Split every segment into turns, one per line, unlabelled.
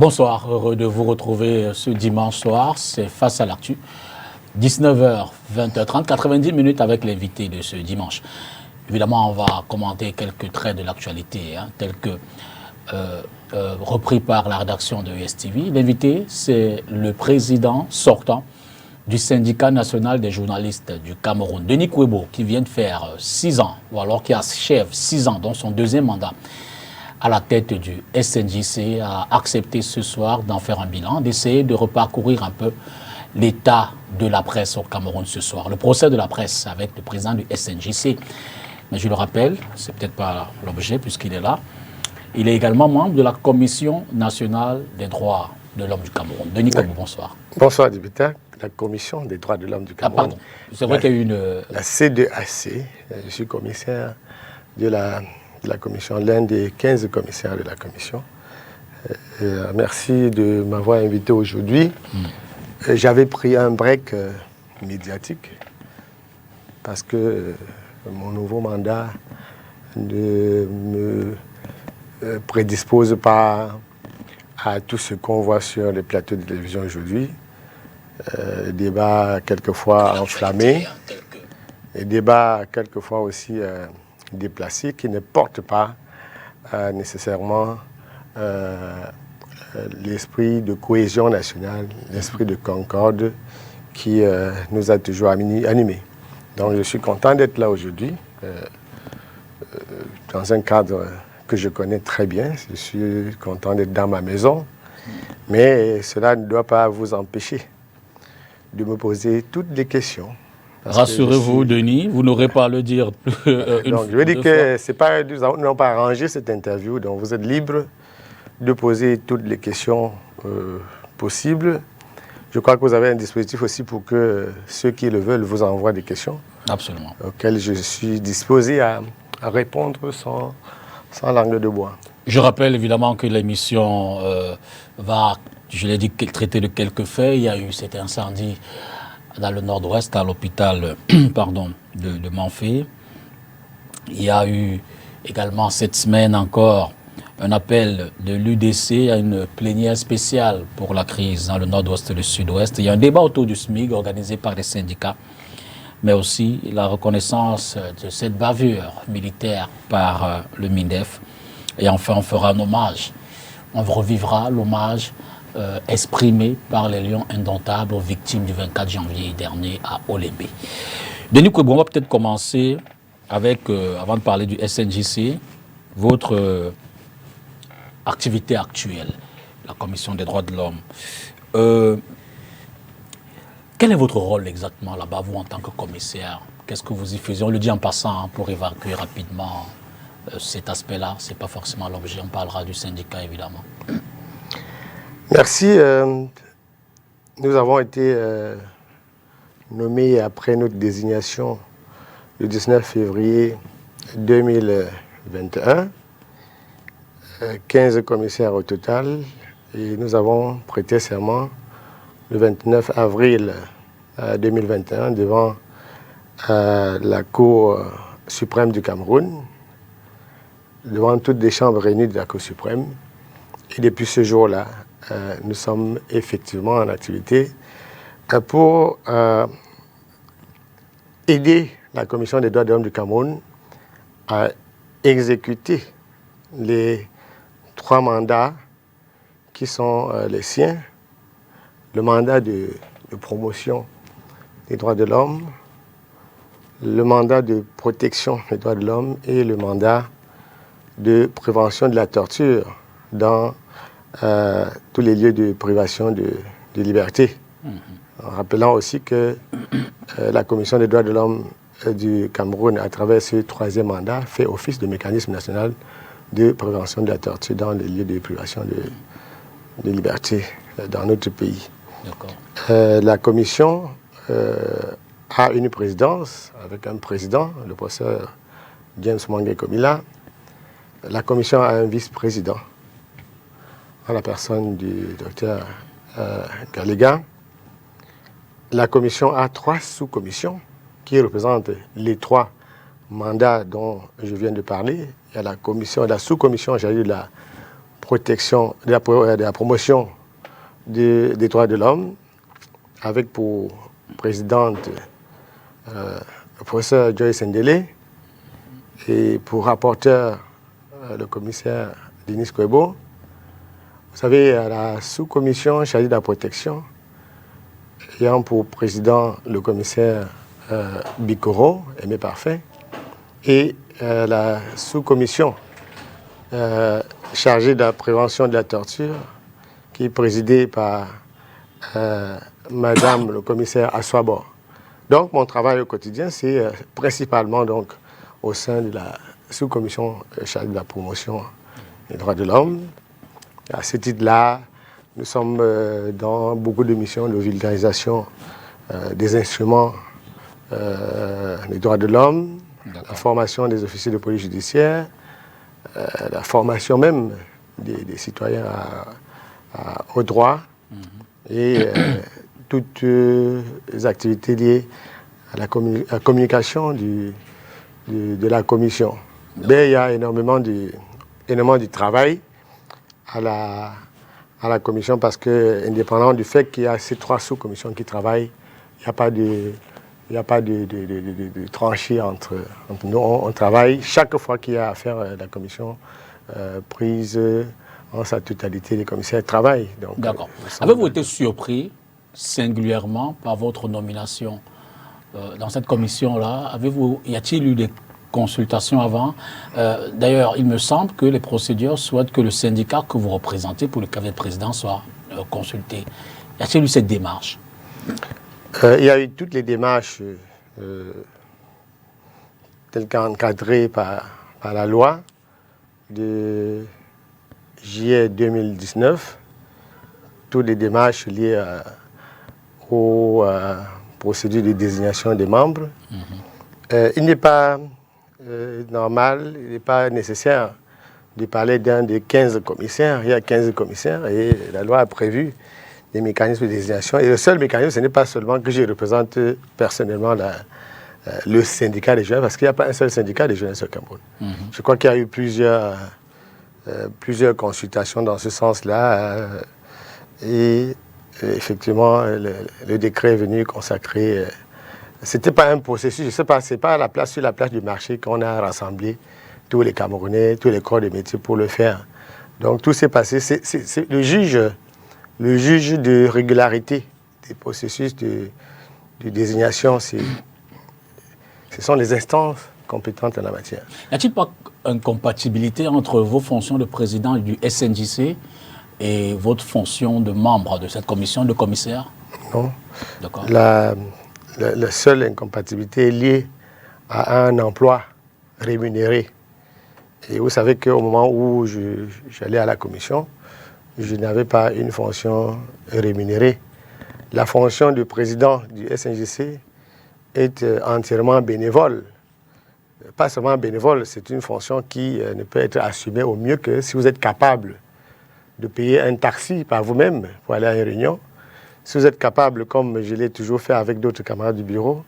Bonsoir, heureux de vous retrouver ce dimanche soir, c'est Face à l'actu. 19h, 20h30, 90 minutes avec l'invité de ce dimanche. Évidemment, on va commenter quelques traits de l'actualité, tels que repris par la rédaction de USTV. L'invité, c'est le président sortant du syndicat national des journalistes du Cameroun, Denis Kouébo, qui vient de faire 6 ans, ou alors qui achève 6 ans dans son deuxième mandat à la tête du SNJC, a accepté ce soir d'en faire un bilan, d'essayer de reparcourir un peu l'état de la presse au Cameroun ce soir. Le procès de la presse avec le président du SNJC. Mais je le rappelle, c'est peut-être pas l'objet puisqu'il est là. Il est également membre de la Commission nationale des droits de l'homme du Cameroun. Denis Kouébo, bonsoir.
Bonsoir, député. La Commission des droits de l'homme du Cameroun.
Pardon. C'est vrai qu'il y a eu une...
La C2AC. Je suis commissaire de la commission, l'un des 15 commissaires de la commission. Merci de m'avoir invité aujourd'hui. J'avais pris un break médiatique parce que mon nouveau mandat ne me prédispose pas à tout ce qu'on voit sur les plateaux de télévision aujourd'hui. Débats quelquefois enflammés, et débats quelquefois aussi déplacés qui ne portent pas nécessairement l'esprit de cohésion nationale, l'esprit de concorde qui nous a toujours animés. Donc je suis content d'être là aujourd'hui, dans un cadre que je connais très bien. Je suis content d'être dans ma maison, mais cela ne doit pas vous empêcher de me poser toutes les questions.
Rassurez-vous, Denis, vous n'aurez pas à le dire
donc, je veux dire que nous n'avons pas arrangé cette interview, donc vous êtes libre de poser toutes les questions possibles. Je crois que vous avez un dispositif aussi pour que ceux qui le veulent vous envoient des questions.
Absolument.
Auxquelles je suis disposé à répondre sans langue de bois.
Je rappelle évidemment que l'émission va, je l'ai dit, traiter de quelques faits. Il y a eu cet incendie dans le nord-ouest, à l'hôpital de Manfé. Il y a eu également cette semaine encore un appel de l'UDC à une plénière spéciale pour la crise dans le nord-ouest et le sud-ouest. Il y a un débat autour du SMIC organisé par les syndicats, mais aussi la reconnaissance de cette bavure militaire par le MINDEF. Et enfin, on fera un hommage. On revivra l'hommage exprimé par les Lions indomptables aux victimes du 24 janvier dernier à Olémbé. Denis Kouébo, on va peut-être commencer avec, avant de parler du SNJC, votre activité actuelle, la Commission des droits de l'homme. Quel est votre rôle exactement là-bas, vous, en tant que commissaire? Qu'est-ce que vous y faisiez? On le dit en passant pour évacuer rapidement cet aspect-là. Ce n'est pas forcément l'objet. On parlera du syndicat, évidemment.
Merci. Nous avons été nommés après notre désignation le 19 février 2021. 15 commissaires au total. Et nous avons prêté serment le 29 avril 2021 devant la Cour suprême du Cameroun, devant toutes les chambres réunies de la Cour suprême. Et depuis ce jour-là, nous sommes effectivement en activité pour aider la Commission des droits de l'homme du Cameroun à exécuter les 3 mandats qui sont les siens. Le mandat de promotion des droits de l'homme, le mandat de protection des droits de l'homme et le mandat de prévention de la torture dans tous les lieux de privation de liberté. En rappelant aussi que la Commission des droits de l'homme du Cameroun, à travers ce 3e mandat, fait office de mécanisme national de prévention de la torture dans les lieux de privation de liberté dans notre pays. La Commission a une présidence avec un président, le professeur James Mwangi Komila. La Commission a un vice-président, à la personne du docteur Galega. La Commission a 3 sous-commissions qui représentent les 3 mandats dont je viens de parler. Il y a la sous-commission, j'allais dire la protection, de la promotion des droits de l'homme, avec pour présidente le professeur Joyce Ndele et pour rapporteur le commissaire Denis Kwebo. Vous savez, la sous-commission chargée de la protection, ayant pour président le commissaire Bikoro, Aimé Parfait, et la sous-commission chargée de la prévention de la torture, qui est présidée par Madame le commissaire Aswabo. Donc, mon travail au quotidien, c'est principalement donc, au sein de la sous-commission chargée de la promotion des droits de l'homme. À ce titre-là, nous sommes dans beaucoup de missions de vulgarisation des instruments des droits de l'homme, la formation des officiers de police judiciaire, la formation même des citoyens aux droits et toutes les activités liées à la communication de la commission. Mais il y a énormément de travail à la commission parce que, indépendamment du fait qu'il y a ces 3 sous-commissions qui travaillent, il n'y a pas de tranchée entre nous. On travaille chaque fois qu'il y a affaire à la commission prise en sa totalité. Les commissaires travaillent.
D'accord. Avez-vous été surpris singulièrement par votre nomination dans cette commission-là? Y a-t-il eu des consultations avant? D'ailleurs, il me semble que les procédures souhaitent que le syndicat que vous représentez pour le cabinet de président soit consulté. Y a-t-il eu cette démarche?
Il y a eu toutes les démarches telles qu'encadrées par la loi de juillet 2019, toutes les démarches liées aux procédures de désignation des membres. Il n'est pas normal, il n'est pas nécessaire de parler d'un des 15 commissaires. Il y a 15 commissaires et la loi a prévu des mécanismes de désignation. Et le seul mécanisme, ce n'est pas seulement que je représente personnellement le syndicat des jeunes, parce qu'il n'y a pas un seul syndicat des jeunes au Cameroun. Je crois qu'il y a eu plusieurs consultations dans ce sens-là. Et effectivement, le décret est venu consacrer. Ce n'était pas un processus, je ne sais pas, ce n'est pas sur la place du marché qu'on a rassemblé tous les Camerounais, tous les corps de métier pour le faire. Donc tout s'est passé. C'est le juge de régularité des processus de désignation, ce sont les instances compétentes en la matière.
N'y a-t-il pas une compatibilité entre vos fonctions de président du SNJC et votre fonction de membre de cette commission, de commissaire?
Non.
D'accord.
La seule incompatibilité est liée à un emploi rémunéré. Et vous savez qu'au moment où j'allais à la commission, je n'avais pas une fonction rémunérée. La fonction de président du SNJC est entièrement bénévole. Pas seulement bénévole, c'est une fonction qui ne peut être assumée au mieux que si vous êtes capable de payer un taxi par vous-même pour aller à une réunion. Si vous êtes capable, comme je l'ai toujours fait avec d'autres camarades du bureau,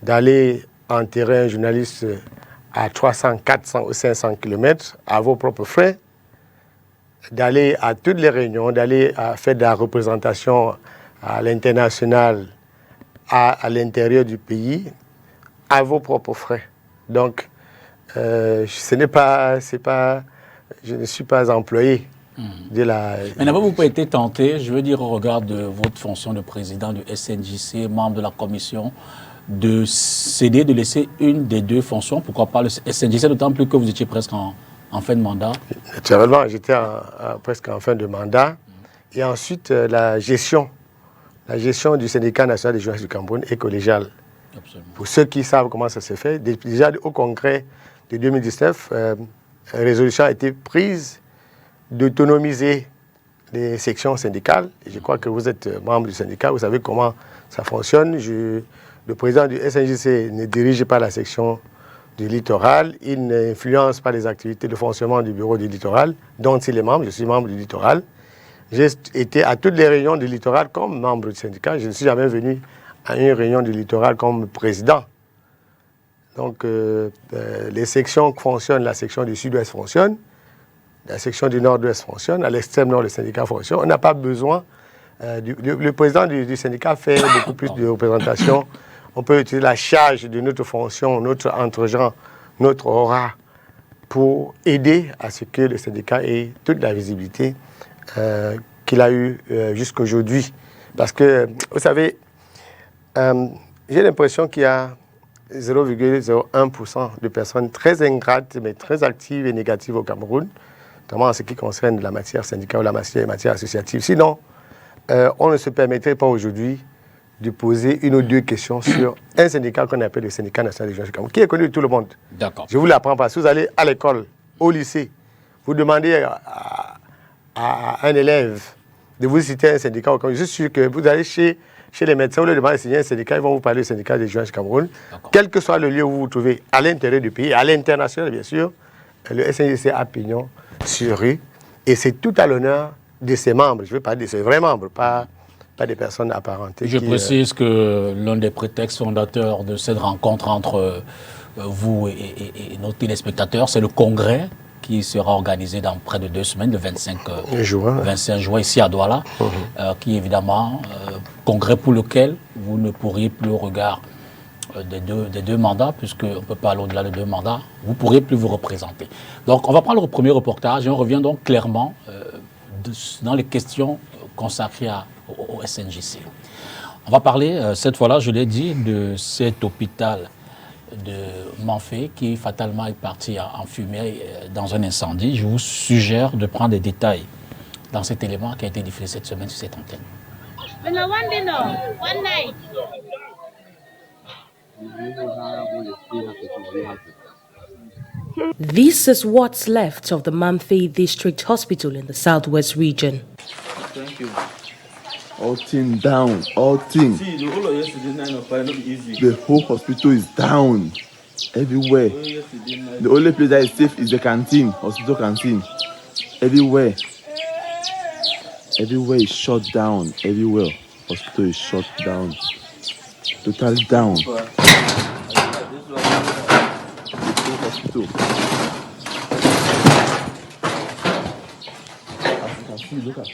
d'aller enterrer un journaliste à 300, 400 ou 500 km à vos propres frais, d'aller à toutes les réunions, d'aller faire de la représentation à l'international, à l'intérieur du pays, à vos propres frais. Donc, je ne suis pas employé de la...
Mais n'avez-vous pas été tenté, je veux dire au regard de votre fonction de président du SNJC, membre de la commission, de céder, de laisser une des 2 fonctions, pourquoi pas le SNJC, d'autant plus que vous étiez presque en fin de mandat?
Naturellement, j'étais presque en fin de mandat. Et ensuite, la gestion du syndicat national des journalistes du Cameroun est collégiale.
Absolument.
Pour ceux qui savent comment ça se fait, déjà au congrès de 2019, une résolution a été prise d'autonomiser les sections syndicales. Et je crois que vous êtes membre du syndicat, vous savez comment ça fonctionne. Le président du SNJC ne dirige pas la section du littoral, il n'influence pas les activités de fonctionnement du bureau du littoral, dont il est membre, je suis membre du littoral. J'ai été à toutes les réunions du littoral comme membre du syndicat, je ne suis jamais venu à une réunion du littoral comme président. Donc les sections fonctionnent, la section du sud-ouest fonctionne, la section du Nord-Ouest fonctionne, à l'extrême nord, le syndicat fonctionne. On n'a pas besoin. Le président du syndicat fait beaucoup plus de représentation. On peut utiliser la charge de notre fonction, notre entre-gens, notre aura pour aider à ce que le syndicat ait toute la visibilité qu'il a eue jusqu'à aujourd'hui. Parce que, vous savez, j'ai l'impression qu'il y a 0,01% de personnes très ingrates, mais très actives et négatives au Cameroun, notamment en ce qui concerne la matière syndicale ou la matière associative. Sinon, on ne se permettrait pas aujourd'hui de poser une ou deux questions sur un syndicat qu'on appelle le syndicat national des jeunes du Cameroun, qui est connu de tout le monde.
D'accord.
Je vous l'apprends parce que vous allez à l'école, au lycée, vous demandez à un élève de vous citer un syndicat au Cameroun. Je suis sûr que vous allez chez les médecins, vous leur demandez de signer un syndicat, ils vont vous parler du syndicat des jeunes du Cameroun. Quel que soit le lieu où vous vous trouvez, à l'intérieur du pays, à l'international bien sûr, le SNJC a pignon sur rue et c'est tout à l'honneur de ses membres. Je veux parler de ses vrais membres, pas des personnes apparentées.
Je précise que l'un des prétextes fondateurs de cette rencontre entre vous et nos téléspectateurs, c'est le congrès qui sera organisé dans près de 2 semaines, le 25 juin, ici à Douala, qui est évidemment congrès pour lequel vous ne pourriez plus au regard des deux mandats, puisqu'on ne peut pas aller au-delà de 2 mandats, vous ne pourriez plus vous représenter. Donc on va prendre le premier reportage et on revient donc clairement dans les questions consacrées au SNJC. On va parler, cette fois-là, je l'ai dit, de cet hôpital de Manfé qui fatalement est parti en fumée dans un incendie. Je vous suggère de prendre des détails dans cet élément qui a été diffusé cette semaine sur cette antenne.
This is what's left of the Manfé District Hospital in the Southwest region.
Thank you. All team down, all team. See, the whole of yesterday night of fire, not easy. The whole hospital is down, everywhere. The only place that is safe is the canteen, hospital canteen. Everywhere. Everywhere is shut down, everywhere. Hospital is shut down. Total down. The whole hospital. As you can see, look at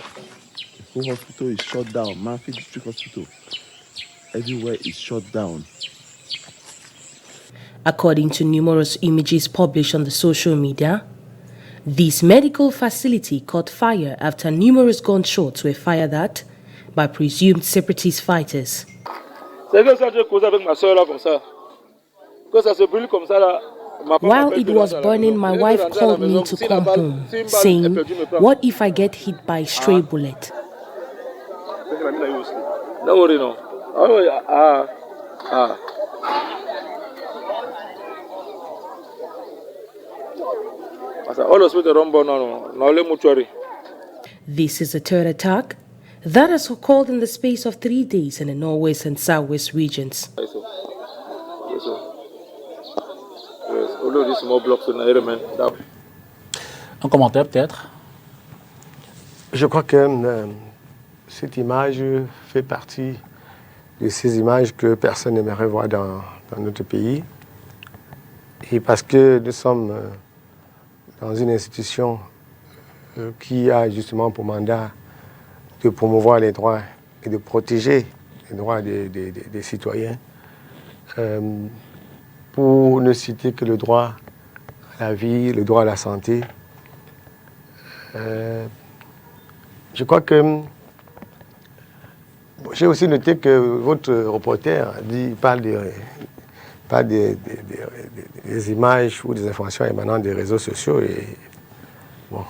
the whole hospital is shut down. Manfé District Hospital. Everywhere is shut down.
According to numerous images published on the social media, this medical facility caught fire after numerous gunshots were fired at by presumed separatist fighters. While it was burning, my wife called me to come home, saying, "What if I get hit by a stray bullet?"
Don't worry, no.
This is the third attack that has occurred in the space of 3 days in the Northwest and Southwest regions.
Un commentaire peut-être?
Je crois que cette image fait partie de ces images que personne n'aimerait voir dans notre pays. Et parce que nous sommes dans une institution qui a justement pour mandat de promouvoir les droits et de protéger les droits des citoyens, pour ne citer que le droit à la vie, le droit à la santé. Je crois que j'ai aussi noté que votre reporter parle des images ou des informations émanant des réseaux sociaux et bon,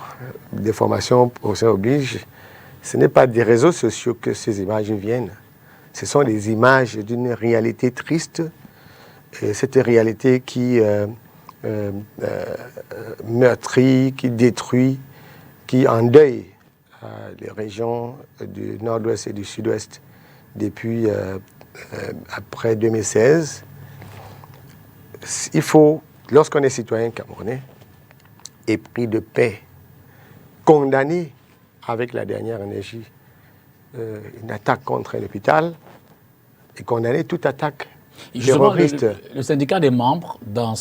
des formations professionnelles obligent. Ce n'est pas des réseaux sociaux que ces images viennent. Ce sont des images d'une réalité triste. Et cette réalité qui meurtrit, qui détruit, qui endeuille les régions du nord-ouest et du sud-ouest depuis après 2016. Il faut, lorsqu'on est citoyen camerounais, épris de paix, condamner avec la dernière énergie une attaque contre un hôpital et condamner toute attaque terroriste.
Le syndicat des membres, dans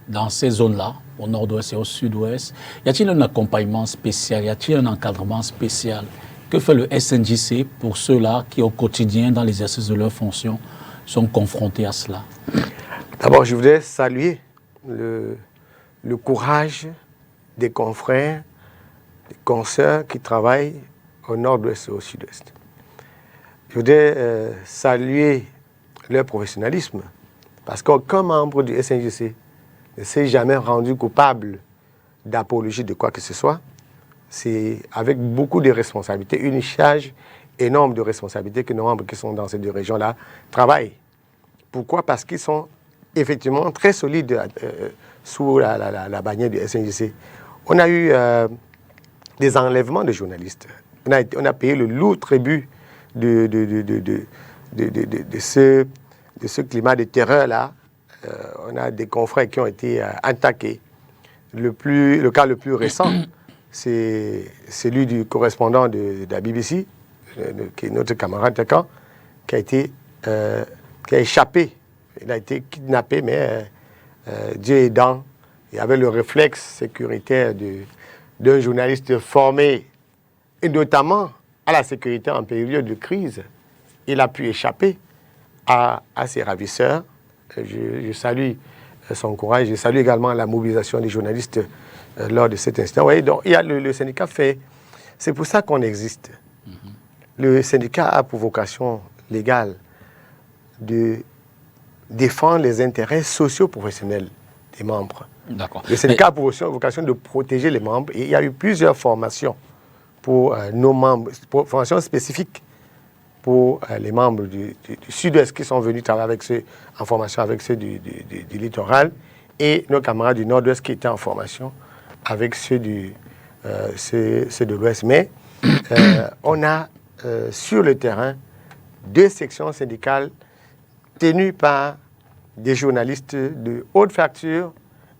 dans ces zones-là, au nord-ouest et au sud-ouest, y a-t-il un accompagnement spécial, y a-t-il un encadrement spécial? Que fait le SNJC pour ceux-là qui, au quotidien, dans l'exercice de leurs fonctions, sont confrontés à cela?
D'abord, je voudrais saluer le courage des confrères, des consoeurs qui travaillent au nord-ouest et au sud-ouest. Je voudrais saluer leur professionnalisme, parce qu'aucun membre du SNJC ne s'est jamais rendu coupable d'apologie de quoi que ce soit. C'est avec beaucoup de responsabilités, une charge énorme de responsabilités que nos membres qui sont dans ces deux régions-là travaillent. Pourquoi? Parce qu'ils sont effectivement très solides sous la bannière du SNJC. On a eu des enlèvements de journalistes. On a payé le lourd tribut de ce climat de terreur-là. On a des confrères qui ont été attaqués. Le cas le plus récent, c'est celui du correspondant de la BBC, qui est notre camarade Takan, qui a échappé. Il a été kidnappé, mais Dieu aidant, il avait le réflexe sécuritaire d'un journaliste formé, et notamment à la sécurité en période de crise. Il a pu échapper à ses ravisseurs. Je salue son courage. Je salue également la mobilisation des journalistes lors de cet instant. Oui, donc il y a le syndicat fait. C'est pour ça qu'on existe. Le syndicat a pour vocation légale de défendre les intérêts socio-professionnels des membres.
D'accord.
Le syndicat a pour vocation de protéger les membres. Et il y a eu plusieurs formations pour nos membres, formations spécifiques pour les membres du Sud-Ouest qui sont venus travailler avec ceux en formation avec ceux du littoral, et nos camarades du Nord-Ouest qui étaient en formation avec ceux de l'Ouest. Mais on a sur le terrain 2 sections syndicales tenues par des journalistes de haute facture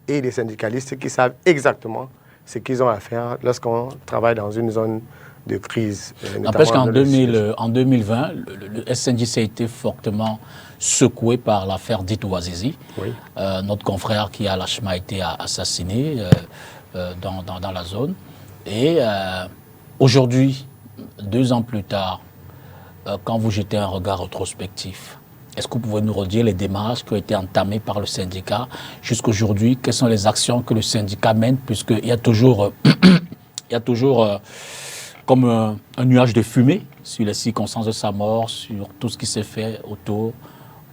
et des syndicalistes qui savent exactement ce qu'ils ont à faire lorsqu'on travaille dans une zone de crise.
N'empêche qu'en 2020, le SNJC a été fortement secoué par l'affaire dite Ouazizi.
Oui.
Notre confrère qui a lâchement été assassiné dans la zone. Et aujourd'hui, 2 ans plus tard, quand vous jetez un regard rétrospectif, est-ce que vous pouvez nous redire les démarches qui ont été entamées par le syndicat jusqu'aujourd'hui? Quelles sont les actions que le syndicat mène? Puisqu'il y a toujours, comme un nuage de fumée sur les circonstances de sa mort, sur tout ce qui s'est fait autour.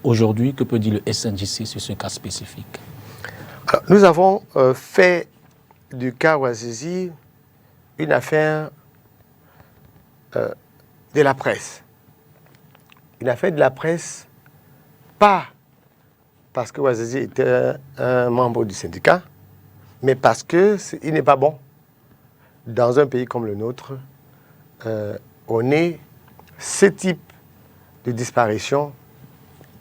Aujourd'hui, que peut dire le SNJC sur ce cas spécifique?
Alors, nous avons fait du cas Ouazizi une affaire de la presse. Une affaire de la presse, pas parce que Ouazizi était un membre du syndicat, mais parce qu'il n'est pas bon. Dans un pays comme le nôtre, on est ce type de disparition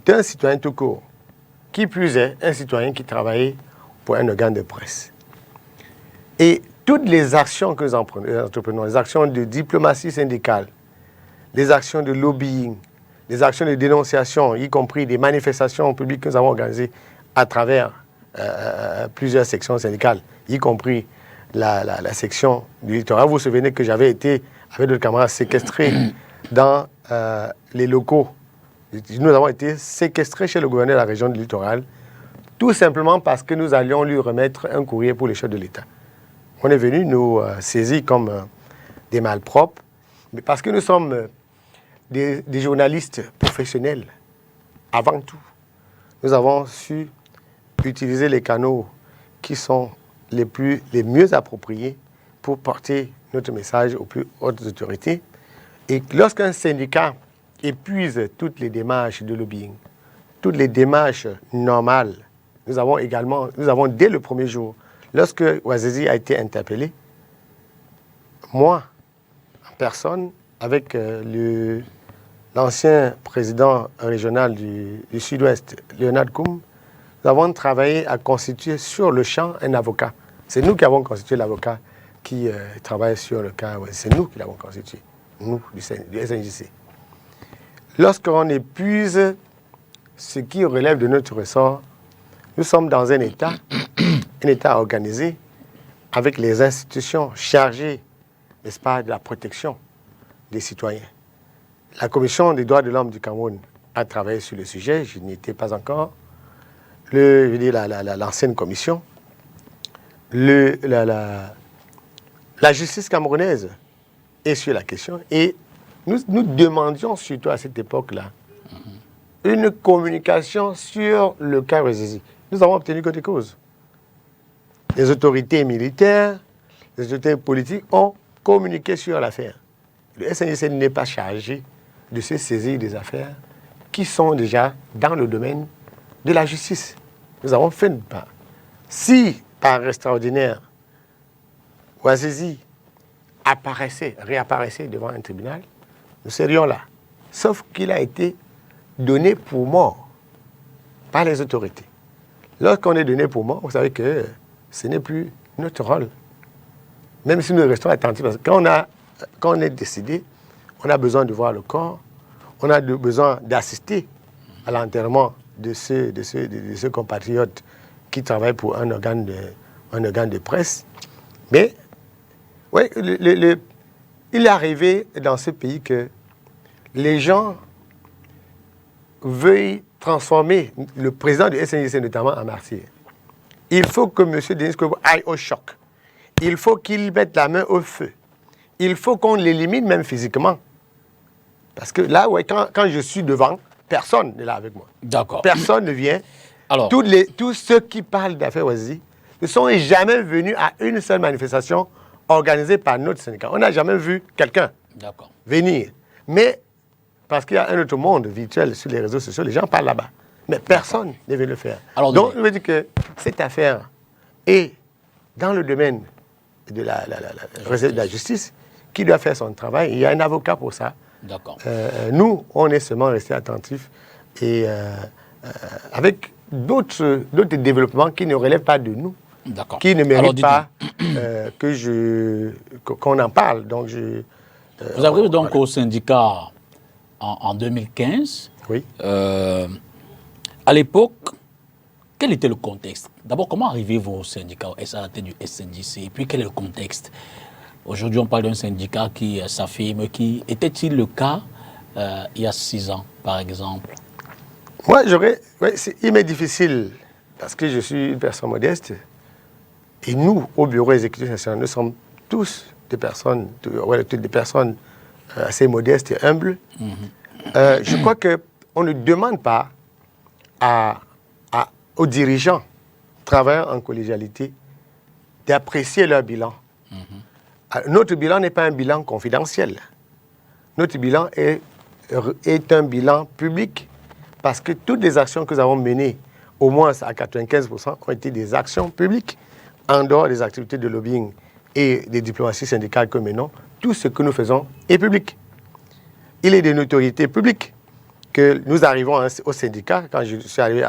d'un citoyen tout court, qui plus est un citoyen qui travaillait pour un organe de presse. Et toutes les actions que nous entreprenons, les actions de diplomatie syndicale, les actions de lobbying, les actions de dénonciation, y compris des manifestations publiques que nous avons organisées à travers plusieurs sections syndicales, y compris la section du littoral. Vous vous souvenez que j'avais été, avec d'autres camarades, séquestré dans les locaux. Nous avons été séquestrés chez le gouverneur de la région du littoral, tout simplement parce que nous allions lui remettre un courrier pour les chefs de l'État. On est venu nous saisir comme des malpropres, mais parce que nous sommes des journalistes professionnels, avant tout. Nous avons su utiliser les canaux qui sont les mieux appropriés pour porter notre message aux plus hautes autorités. Et lorsqu'un syndicat épuise toutes les démarches de lobbying, toutes les démarches normales, nous avons dès le premier jour, lorsque Ouazizi a été interpellé, moi, en personne, avec l'ancien président régional du Sud-Ouest, Léonard Koum, nous avons travaillé à constituer sur le champ un avocat. C'est nous qui avons constitué l'avocat qui travaille sur le cas. C'est nous qui l'avons constitué, nous, du SNJC. Lorsqu'on épuise ce qui relève de notre ressort, nous sommes dans un état un État organisé avec les institutions chargées, n'est-ce pas, de la protection des citoyens. La Commission des droits de l'homme du Cameroun a travaillé sur le sujet, je n'y étais pas encore. L'ancienne commission, la justice camerounaise est sur la question et nous demandions surtout à cette époque-là une communication sur le cas Ouazizi. Nous avons obtenu que des causes. Les autorités militaires, les autorités politiques ont communiqué sur l'affaire. Le SNJC n'est pas chargé de se saisir des affaires qui sont déjà dans le domaine de la justice. Nous avons fait une part. Si, par extraordinaire, Ouazizi réapparaissait devant un tribunal, nous serions là. Sauf qu'il a été donné pour mort par les autorités. Lorsqu'on est donné pour mort, vous savez que ce n'est plus notre rôle. Même si nous restons attentifs, parce que quand on est décédé, on a besoin de voir le corps, on a besoin d'assister à l'enterrement de ce compatriote qui travaille pour un organe de presse. Mais, ouais, il est arrivé dans ce pays que les gens veuillent transformer le président du SNJC notamment en martyr. Il faut que M. Denis Kobo aille au choc. Il faut qu'il mette la main au feu. Il faut qu'on l'élimine même physiquement. Parce que là, ouais, quand je suis devant, personne n'est là avec moi.
D'accord.
Personne ne vient.
Alors,
Tous ceux qui parlent d'affaires Ouazizi ne sont jamais venus à une seule manifestation organisée par notre syndicat. On n'a jamais vu quelqu'un venir. Mais parce qu'il y a un autre monde virtuel sur les réseaux sociaux, les gens parlent là-bas. Mais personne ne veut le faire. Alors, donc, je veux dire que cette affaire est dans le domaine de la justice qui doit faire son travail. Il y a un avocat pour ça.
D'accord.
Nous, on est seulement restés attentifs et avec d'autres développements qui ne relèvent pas de nous, qui ne méritent pas qu'on en parle. Donc
vous arrivez donc au syndicat en 2015.
Oui.
À l'époque, quel était le contexte? D'abord, comment arrivez-vous au syndicat, à la tête du SNJC? Et puis, quel est le contexte? Aujourd'hui, on parle d'un syndicat qui s'affirme. Était-il le cas il y a 6 ans, par exemple?
Moi, il m'est difficile, parce que je suis une personne modeste. Et nous, au bureau exécutif national, nous sommes tous des personnes, assez modestes et humbles. Je crois qu'on ne demande pas aux dirigeants travaillant en collégialité d'apprécier leur bilan. Notre bilan n'est pas un bilan confidentiel. Notre bilan est un bilan public parce que toutes les actions que nous avons menées, au moins à 95%, ont été des actions publiques. En dehors des activités de lobbying et des diplomaties syndicales que nous menons, tout ce que nous faisons est public. Il est de notoriété publique que nous arrivons au syndicat. Quand je suis arrivé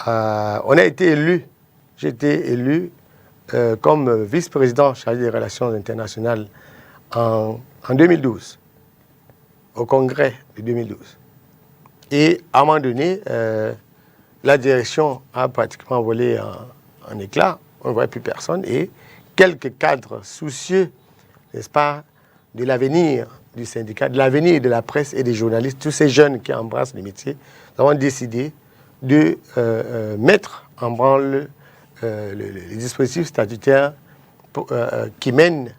on a été élu, j'ai été élu comme vice-président chargé des relations internationales en 2012, au congrès de 2012. Et à un moment donné, la direction a pratiquement volé en éclats, on ne voit plus personne, et quelques cadres soucieux, n'est-ce pas, de l'avenir du syndicat, de l'avenir de la presse et des journalistes, tous ces jeunes qui embrassent le métier, nous avons décidé de mettre en branle les dispositifs statutaires qui mènent,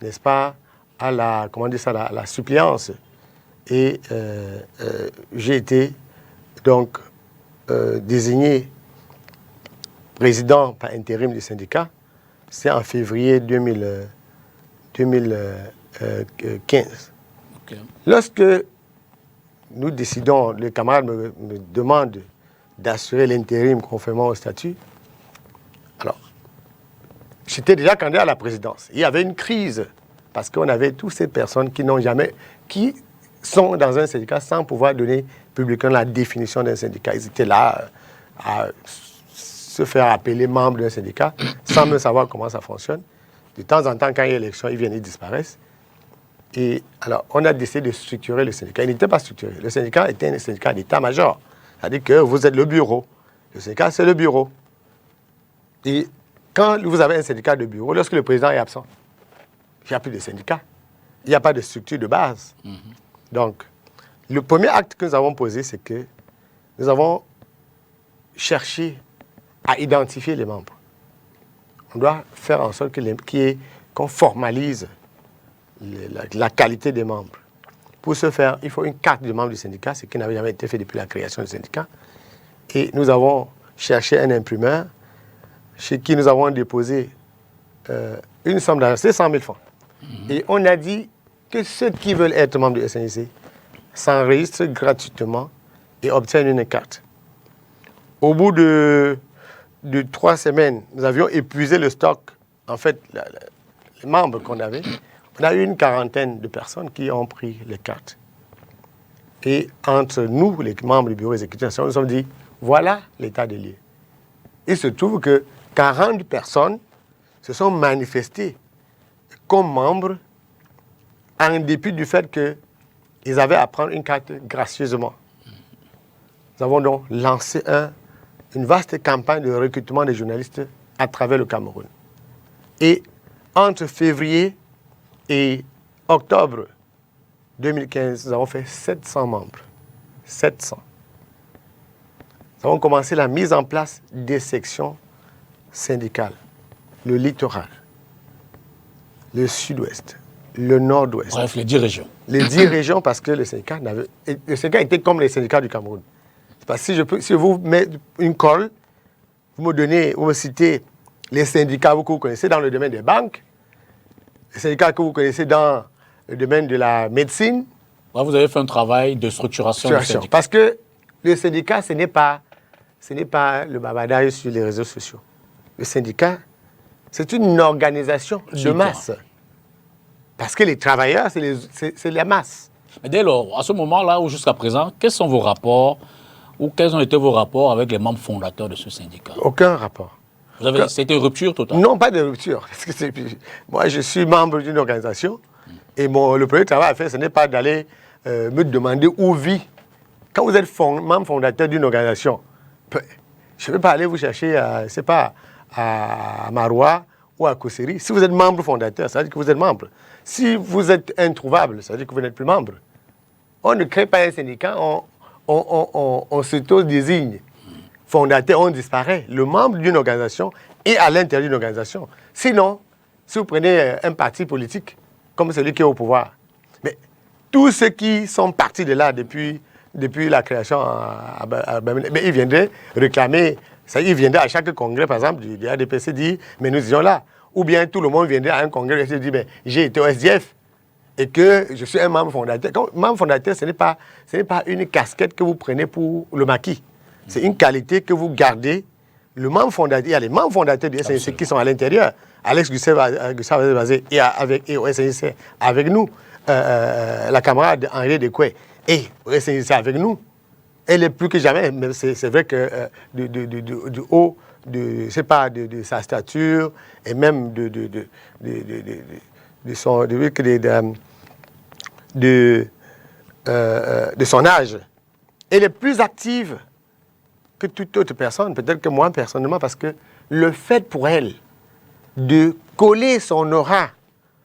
n'est-ce pas, à la suppléance. Et j'ai été donc désigné président par intérim du syndicat. C'est en février 2015. Okay. Lorsque nous décidons, le camarade me demande d'assurer l'intérim conformément au statut, alors, j'étais déjà candidat à la présidence. Il y avait une crise, parce qu'on avait toutes ces personnes qui sont dans un syndicat sans pouvoir donner publiquement la définition d'un syndicat. Ils étaient là à se faire appeler membre d'un syndicat sans même savoir comment ça fonctionne. De temps en temps, quand il y a élection, ils viennent et disparaissent. Et alors, on a décidé de structurer le syndicat. Il n'était pas structuré. Le syndicat était un syndicat d'état-major. C'est-à-dire que vous êtes le bureau. Le syndicat, c'est le bureau. Et quand vous avez un syndicat de bureau, lorsque le président est absent, il n'y a plus de syndicat. Il n'y a pas de structure de base. Donc, le premier acte que nous avons posé, c'est que nous avons cherché à identifier les membres. On doit faire en sorte qu'on formalise la qualité des membres. Pour ce faire, il faut une carte de membre du syndicat, ce qui n'avait jamais été fait depuis la création du syndicat. Et nous avons cherché un imprimeur chez qui nous avons déposé une somme d'argent, c'est 100 000 francs. Et on a dit que ceux qui veulent être membres du SNIC s'enregistrent gratuitement et obtiennent une carte. Au bout de 3 semaines, nous avions épuisé le stock. En fait, les membres qu'on avait, on a eu une quarantaine de personnes qui ont pris les cartes. Et entre nous, les membres du bureau exécutif, nous nous sommes dit, voilà l'état des lieux. Il se trouve que 40 personnes se sont manifestées comme membres en dépit du fait qu'ils avaient à prendre une carte gracieusement. Nous avons donc lancé une vaste campagne de recrutement des journalistes à travers le Cameroun. Et entre février et octobre 2015, nous avons fait 700 membres. 700. Nous avons commencé la mise en place des sections syndicales. Le littoral, le sud-ouest, le nord-ouest.
Bref, les 10 régions.
Les 10 régions, parce que le syndicat était comme les syndicats du Cameroun. Parce que si vous mettez une colle, vous me citez les syndicats que vous connaissez dans le domaine des banques, les syndicats que vous connaissez dans le domaine de la médecine.
Là, vous avez fait un travail de structuration du syndicat.
Parce que le syndicat, ce n'est pas le bavardage sur les réseaux sociaux. Le syndicat, c'est une organisation de masse. Parce que les travailleurs, c'est la masse.
Mais dès lors, à ce moment-là ou jusqu'à présent, quels sont vos rapports ou quels ont été vos rapports avec les membres fondateurs de ce syndicat?
Aucun rapport.
C'était une rupture totale?
Non, pas de rupture. Parce que moi, je suis membre d'une organisation et le premier travail à faire, ce n'est pas d'aller me demander où vit. Quand vous êtes membre fondateur d'une organisation, je ne vais pas aller vous chercher, à Maroua ou à Kousseri. Si vous êtes membre fondateur, ça veut dire que vous êtes membre. Si vous êtes introuvable, ça veut dire que vous n'êtes plus membre. On ne crée pas un syndicat, on s'auto-désigne. Fondateur, on disparaît. Le membre d'une organisation est à l'intérieur d'une organisation. Sinon, si vous prenez un parti politique, comme celui qui est au pouvoir, mais tous ceux qui sont partis de là depuis la création, ils viendraient réclamer, ils viendraient à chaque congrès, par exemple, du ADPC, dit, mais nous disons là. Ou bien tout le monde viendrait à un congrès et se dit, j'ai été au SDF et que je suis un membre fondateur. Membre fondateur, ce n'est pas une casquette que vous prenez pour le maquis. C'est une qualité que vous gardez. Le membre fondateur, il y a les membres fondateurs du SNC qui sont à l'intérieur. Alex Gustave et au SNC avec nous. La camarade Henri Dekoué et au SNC avec nous. Elle est plus que jamais. Mais c'est vrai que du haut de sa stature et même de son âge, elle est plus active que toute autre personne, peut-être que moi personnellement, parce que le fait pour elle de coller son aura,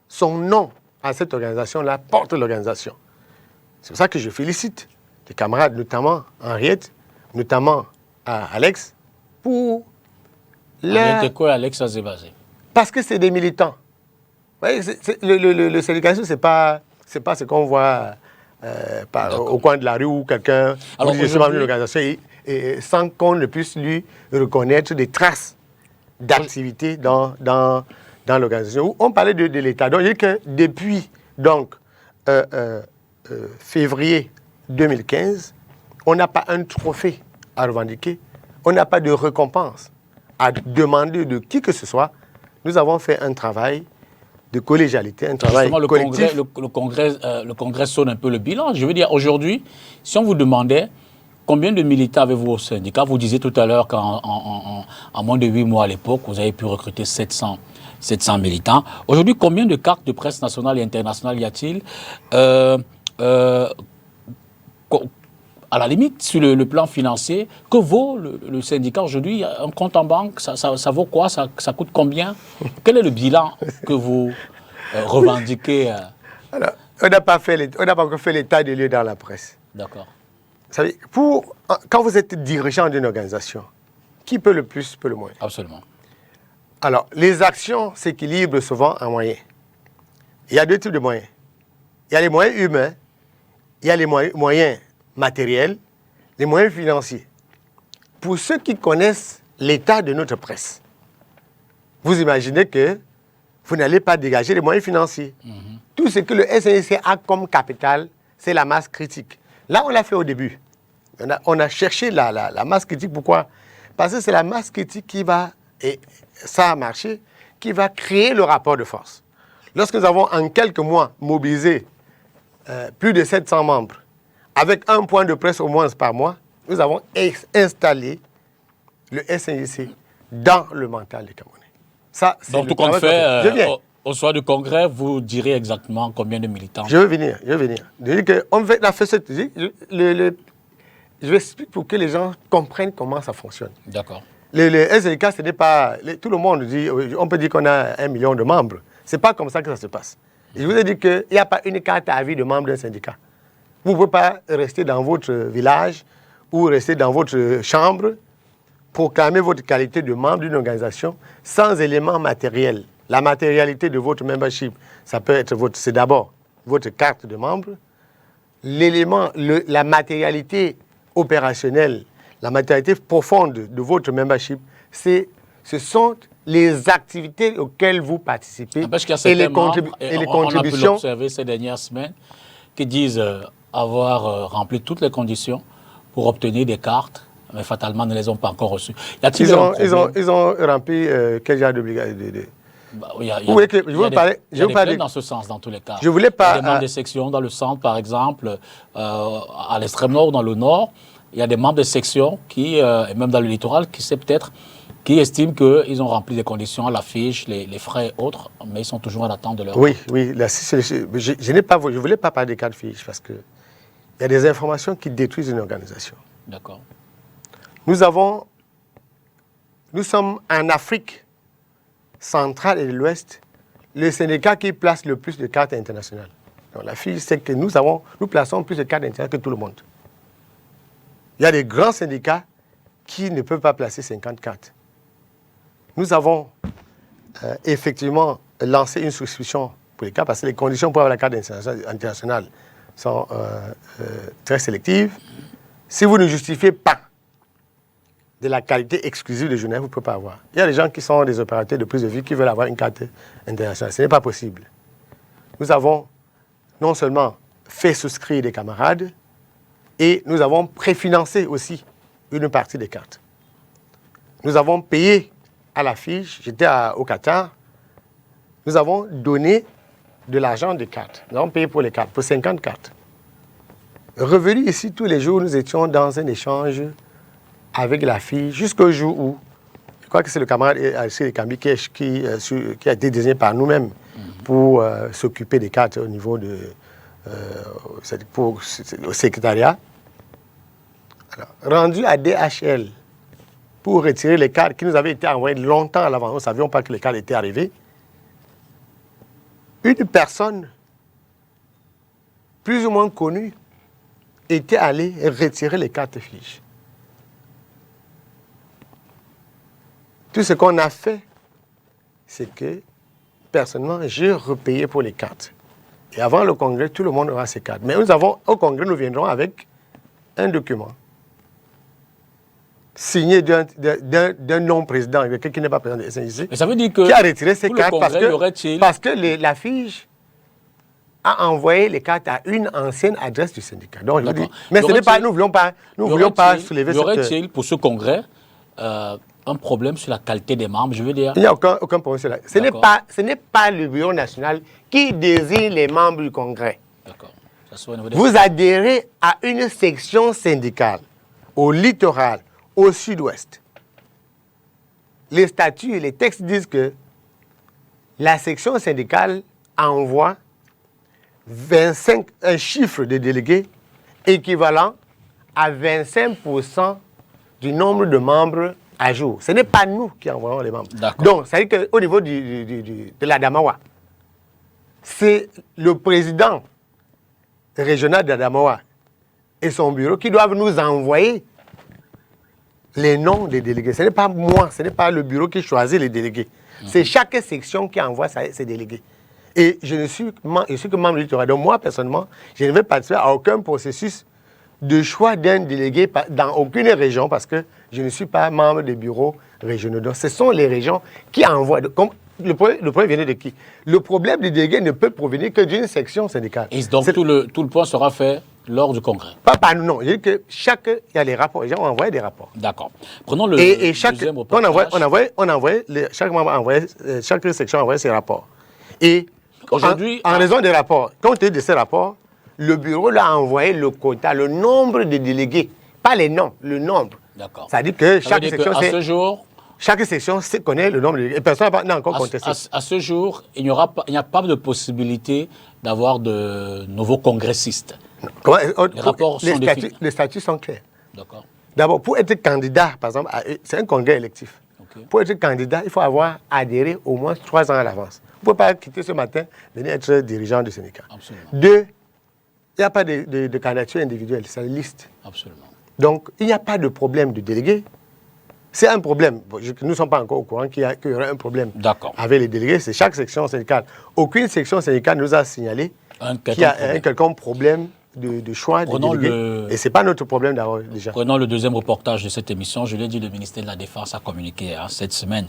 son nom à cette organisation-là, porte l'organisation. C'est pour ça que je félicite les camarades, notamment Henriette, notamment Alex, pour
Henriette quoi, Alex Azebazé? Parce
que c'est des militants. Ouais, le syndicalisme, c'est pas ce qu'on voit au coin de la rue où quelqu'un dit membre d'une organisation et sans qu'on ne puisse lui reconnaître des traces d'activité dans l'organisation. On parlait de l'État. Donc, je dis que depuis février 2015, on n'a pas un trophée à revendiquer, on n'a pas de récompense à demander de qui que ce soit. Nous avons fait un travail de collégialité, un travail collectif.
Le Congrès sonne un peu le bilan. Je veux dire, aujourd'hui, si on vous demandait combien de militants avez-vous au syndicat, vous disiez tout à l'heure qu'en moins de 8 mois à l'époque, vous avez pu recruter 700 militants. Aujourd'hui, combien de cartes de presse nationale et internationale y a-t-il à la limite, sur le plan financier, que vaut le syndicat aujourd'hui? Un compte en banque, ça vaut quoi? Ça coûte combien? Quel est le bilan que vous revendiquez?
Alors, on n'a pas encore fait l'état des lieux dans la presse.
D'accord.
Vous savez, quand vous êtes dirigeant d'une organisation, qui peut le plus, peut le moins.
Absolument.
Alors, les actions s'équilibrent souvent en moyens. Il y a deux types de moyens. Il y a les moyens humains, il y a les moyens matériels, les moyens financiers. Pour ceux qui connaissent l'état de notre presse, vous imaginez que vous n'allez pas dégager les moyens financiers. Tout ce que le SNIC a comme capital, c'est la masse critique. Là, on l'a fait au début. On a cherché la masse critique. Pourquoi? Parce que c'est la masse critique qui va, et ça a marché, qui va créer le rapport de force. Lorsque nous avons en quelques mois mobilisé plus de 700 membres, avec un point de presse au moins par mois, nous avons installé le SNIC dans le mental des Camerounais. Ça,
donc, tout compte fait, au soir du congrès, vous direz exactement combien de militants?
Je veux venir. Je dis qu'on a fait cette... je vais expliquer pour que les gens comprennent comment ça fonctionne.
D'accord.
Le SNIC, ce n'est pas... tout le monde dit... On peut dire qu'on a 1 million de membres. Ce n'est pas comme ça que ça se passe. Je vous ai dit qu'il n'y a pas une carte à vie de membre d'un syndicat. Vous ne pouvez pas rester dans votre village ou rester dans votre chambre, proclamer votre qualité de membre d'une organisation sans éléments matériels. La matérialité de votre membership, ça peut être c'est d'abord votre carte de membre. L'élément, la matérialité opérationnelle, la matérialité profonde de votre membership, ce sont les activités auxquelles vous participez
et les contributions. On a pu l'observer ces dernières semaines qui disent avoir rempli toutes les conditions pour obtenir des cartes, mais fatalement ne les ont pas encore reçues.
Ils ont rempli quel genre d'obligation?
Il y a des plaintes dans ce sens, dans tous les cas.
Je voulais pas...
Il y a des membres des sections dans le centre, par exemple, à l'extrême nord ou dans le nord. Il y a des membres des sections et même dans le littoral, qui estiment qu'ils ont rempli les conditions à la fiche, les frais et autres, mais ils sont toujours en attente de leur...
Oui. Je ne voulais pas parler des cas de fiche parce qu'il y a des informations qui détruisent une organisation.
D'accord.
Nous sommes en Afrique centrale et de l'Ouest, le syndicat qui place le plus de cartes internationales. Donc, la fiche, c'est que nous plaçons plus de cartes internationales que tout le monde. Il y a des grands syndicats qui ne peuvent pas placer 50 cartes. Nous avons effectivement lancé une souscription pour les cartes parce que les conditions pour avoir la carte internationale sont très sélectives. Si vous ne justifiez pas de la qualité exclusive de Genève, vous ne pouvez pas avoir. Il y a des gens qui sont des opérateurs de prise de vue qui veulent avoir une carte internationale. Ce n'est pas possible. Nous avons non seulement fait souscrire des camarades, et nous avons préfinancé aussi une partie des cartes. Nous avons payé à la fiche, j'étais au Qatar, nous avons donné de l'argent des cartes. Nous avons payé pour les cartes, pour 50 cartes. Revenu ici tous les jours, nous étions dans un échange avec la fille jusqu'au jour où, je crois que c'est le camarade Alcide Kambi qui a été désigné par nous-mêmes pour s'occuper des cartes au niveau au secrétariat. Alors, rendu à DHL pour retirer les cartes qui nous avaient été envoyées longtemps à l'avant, nous ne savions pas que les cartes étaient arrivées. Une personne plus ou moins connue était allée retirer les cartes fiches. Tout ce qu'on a fait, c'est que, personnellement, j'ai repayé pour les cartes. Et avant le congrès, tout le monde aura ses cartes. Mais au congrès, nous viendrons avec un document signé d'un non-président, quelqu'un qui n'est pas président de SNIC,
ça veut dire que
qui a retiré ses cartes
congrès,
parce que la fiche a envoyé les cartes à une ancienne adresse du syndicat. Donc, je dis, mais ce n'est pas, nous ne voulions pas soulever cette...
Y aurait-il pour ce congrès un problème sur la qualité des membres, je veux dire?
Il n'y a aucun problème sur la... Ce n'est pas le bureau national qui désigne les membres du congrès.
D'accord.
Vous adhérez à une section syndicale au littoral, au sud-ouest. Les statuts et les textes disent que la section syndicale envoie un chiffre de délégués équivalent à 25% du nombre de membres à jour. Ce n'est pas nous qui envoyons les membres. Donc, ça veut dire qu'au niveau de l'Adamawa, c'est le président régional d'Adamawa et son bureau qui doivent nous envoyer les noms des délégués. Ce n'est pas moi, ce n'est pas le bureau qui choisit les délégués. C'est chaque section qui envoie ses délégués. Et je suis que membre du Torah. Donc moi, personnellement, je ne vais participer à aucun processus de choix d'un délégué dans aucune région parce que je ne suis pas membre des bureaux régionaux. Donc ce sont les régions qui envoient. Le problème vient de qui? Le problème des délégués ne peut provenir que d'une section syndicale.
Et donc tout le point sera fait lors du congrès?
Pas nous, non. Je dis que il y a les rapports. Les gens ont envoyé des rapports.
D'accord. Prenons le deuxième
reportage. Chaque membre a envoyé, chaque section a envoyé ses rapports. Et aujourd'hui, en raison des rapports, compte tenu de ces rapports, le bureau l'a envoyé le quota, le nombre de délégués, pas les noms, le nombre.
D'accord.
Ça veut dire que chaque section,
à ce jour,
chaque section connaît le nombre de délégués. Et personne n'a encore contesté.
À ce jour, il n'y a pas de possibilité d'avoir de nouveaux congressistes. Les rapports sont définis.
Les statuts sont clairs.
D'accord.
D'abord, pour être candidat, par exemple, c'est un congrès électif. Okay. Pour être candidat, il faut avoir adhéré au moins 3 ans à l'avance. Vous ne pouvez pas quitter ce matin, venir être dirigeant du syndicat. Absolument. 2, il n'y a pas de candidature individuelle, c'est une liste.
Absolument.
Donc, il n'y a pas de problème de délégué. C'est un problème. Nous ne sommes pas encore au courant qu'il y aurait un problème avec les délégués. C'est chaque section syndicale. Aucune section syndicale nous a signalé qu'il y a un quelconque problème de choix des délégués. Et ce n'est pas notre problème d'avoir déjà.
Prenons le deuxième reportage de cette émission. Je l'ai dit, le ministère de la Défense a communiqué cette semaine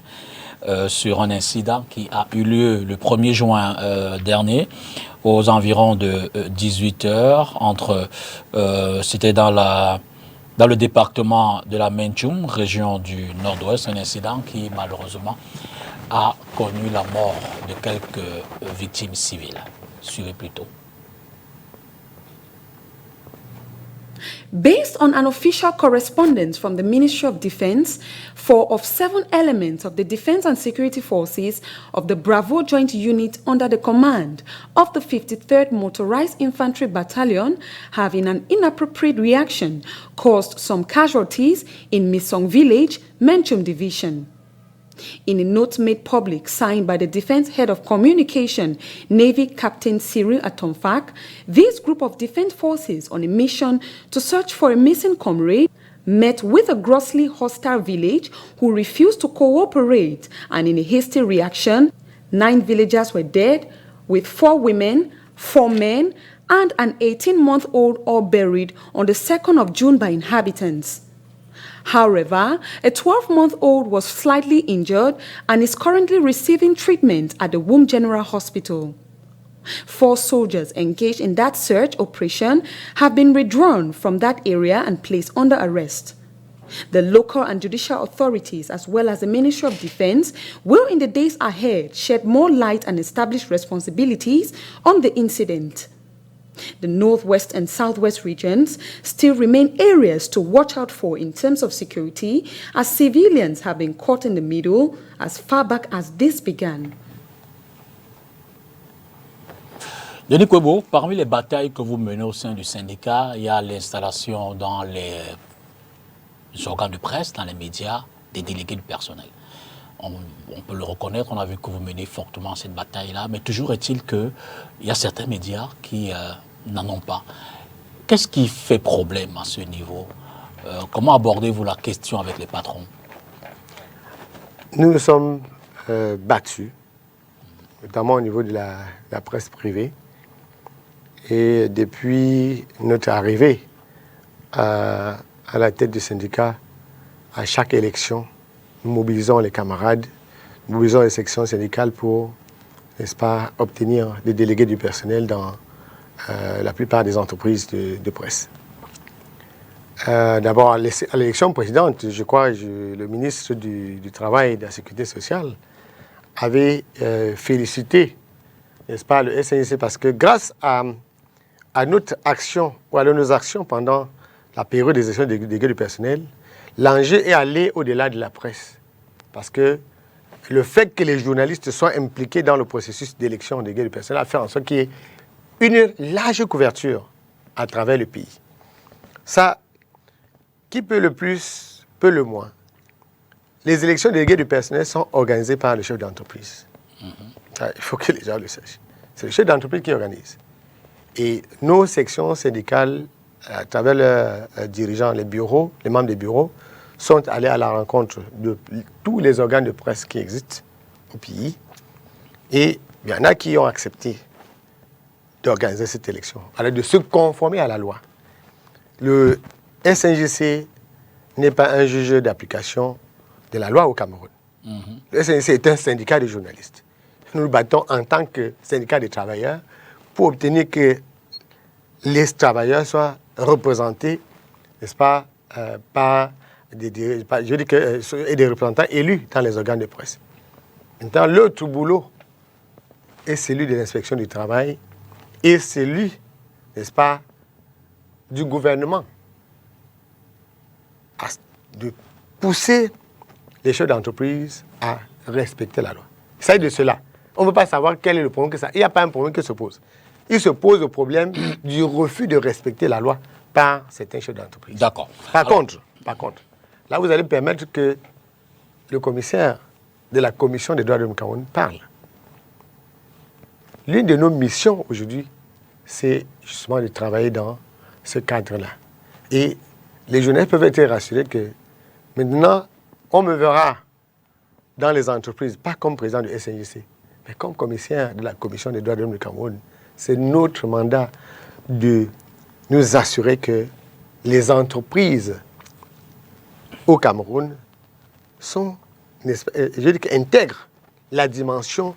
sur un incident qui a eu lieu le 1er juin dernier aux environs de 18h. C'était dans le département de la Menchum, région du Nord-Ouest, un incident qui malheureusement a connu la mort de quelques victimes civiles. Suivez plutôt.
Based on an official correspondence from the Ministry of Defense, 4 of 7 elements of the Defense and Security Forces of the Bravo Joint Unit under the command of the 53rd Motorized Infantry Battalion have, in an inappropriate reaction, caused some casualties in Misong Village, Menchum Division. In a note made public signed by the Defense Head of Communication, Navy Captain Cyril Atomfak, this group of defense forces on a mission to search for a missing comrade met with a grossly hostile village who refused to cooperate, and in a hasty reaction, 9 villagers were dead, with 4 women, 4 men, and an 18-month-old all buried on the 2nd of June by inhabitants. However, a 12-month-old was slightly injured and is currently receiving treatment at the Womb General Hospital. 4 soldiers engaged in that search operation have been withdrawn from that area and placed under arrest. The local and judicial authorities, as well as the Ministry of Defense, will in the days ahead shed more light and establish responsibilities on the incident. The northwest and southwest regions still remain areas to watch out for in terms of security, as civilians have been caught in the middle as far back as this began.
Denis Kwebo, parmi les batailles que vous menez au sein du syndicat, il y a l'installation dans les organes de presse, dans les médias, des délégués du personnel. On peut le reconnaître, on a vu que vous menez fortement cette bataille-là, mais toujours est-il qu'il y a certains médias qui n'en ont pas. Qu'est-ce qui fait problème à ce niveau? Comment abordez-vous la question avec les patrons?
Nous nous sommes battus, notamment au niveau de la presse privée. Et depuis notre arrivée à la tête du syndicat, à chaque élection, nous mobilisons les camarades, nous mobilisons les sections syndicales pour, n'est-ce pas, obtenir des délégués du personnel dans la plupart des entreprises de presse. D'abord, à l'élection précédente, je crois, le ministre du Travail et de la Sécurité sociale avait félicité, n'est-ce pas, le SNIC, parce que grâce à notre action, ou à nos actions pendant la période des élections des délégués du personnel, l'enjeu est allé au-delà de la presse. Parce que le fait que les journalistes soient impliqués dans le processus d'élection des délégués du personnel a fait en sorte qu'il y ait une large couverture à travers le pays. Ça, qui peut le plus, peut le moins. Les élections déléguées du personnel sont organisées par le chef d'entreprise. Ça, il faut que les gens le sachent. C'est le chef d'entreprise qui organise. Et nos sections syndicales, à travers leurs dirigeants, les bureaux, les membres des bureaux, sont allés à la rencontre de tous les organes de presse qui existent au pays. Et il y en a qui ont accepté d'organiser cette élection, alors de se conformer à la loi. Le SNJC n'est pas un juge d'application de la loi au Cameroun. Le SNJC est un syndicat de journalistes. Nous nous battons en tant que syndicat des travailleurs pour obtenir que les travailleurs soient représentés, n'est-ce pas, par des représentants élus dans les organes de presse. Maintenant, l'autre boulot est celui de l'inspection du travail et celui, n'est-ce pas, du gouvernement, de pousser les chefs d'entreprise à respecter la loi. Il s'agit de cela. On ne veut pas savoir quel est le problème que ça. Il n'y a pas un problème qui se pose. Il se pose le problème du refus de respecter la loi par certains chefs d'entreprise.
D'accord.
Par contre, là, vous allez permettre que le commissaire de la Commission des droits de l'homme Cameroun parle. L'une de nos missions aujourd'hui, c'est justement de travailler dans ce cadre-là. Et les journalistes peuvent être rassurés que maintenant, on me verra dans les entreprises, pas comme président du SNJC, mais comme commissaire de la Commission des droits de l'homme du Cameroun. C'est notre mandat de nous assurer que les entreprises au Cameroun sont, je dis intègrent la dimension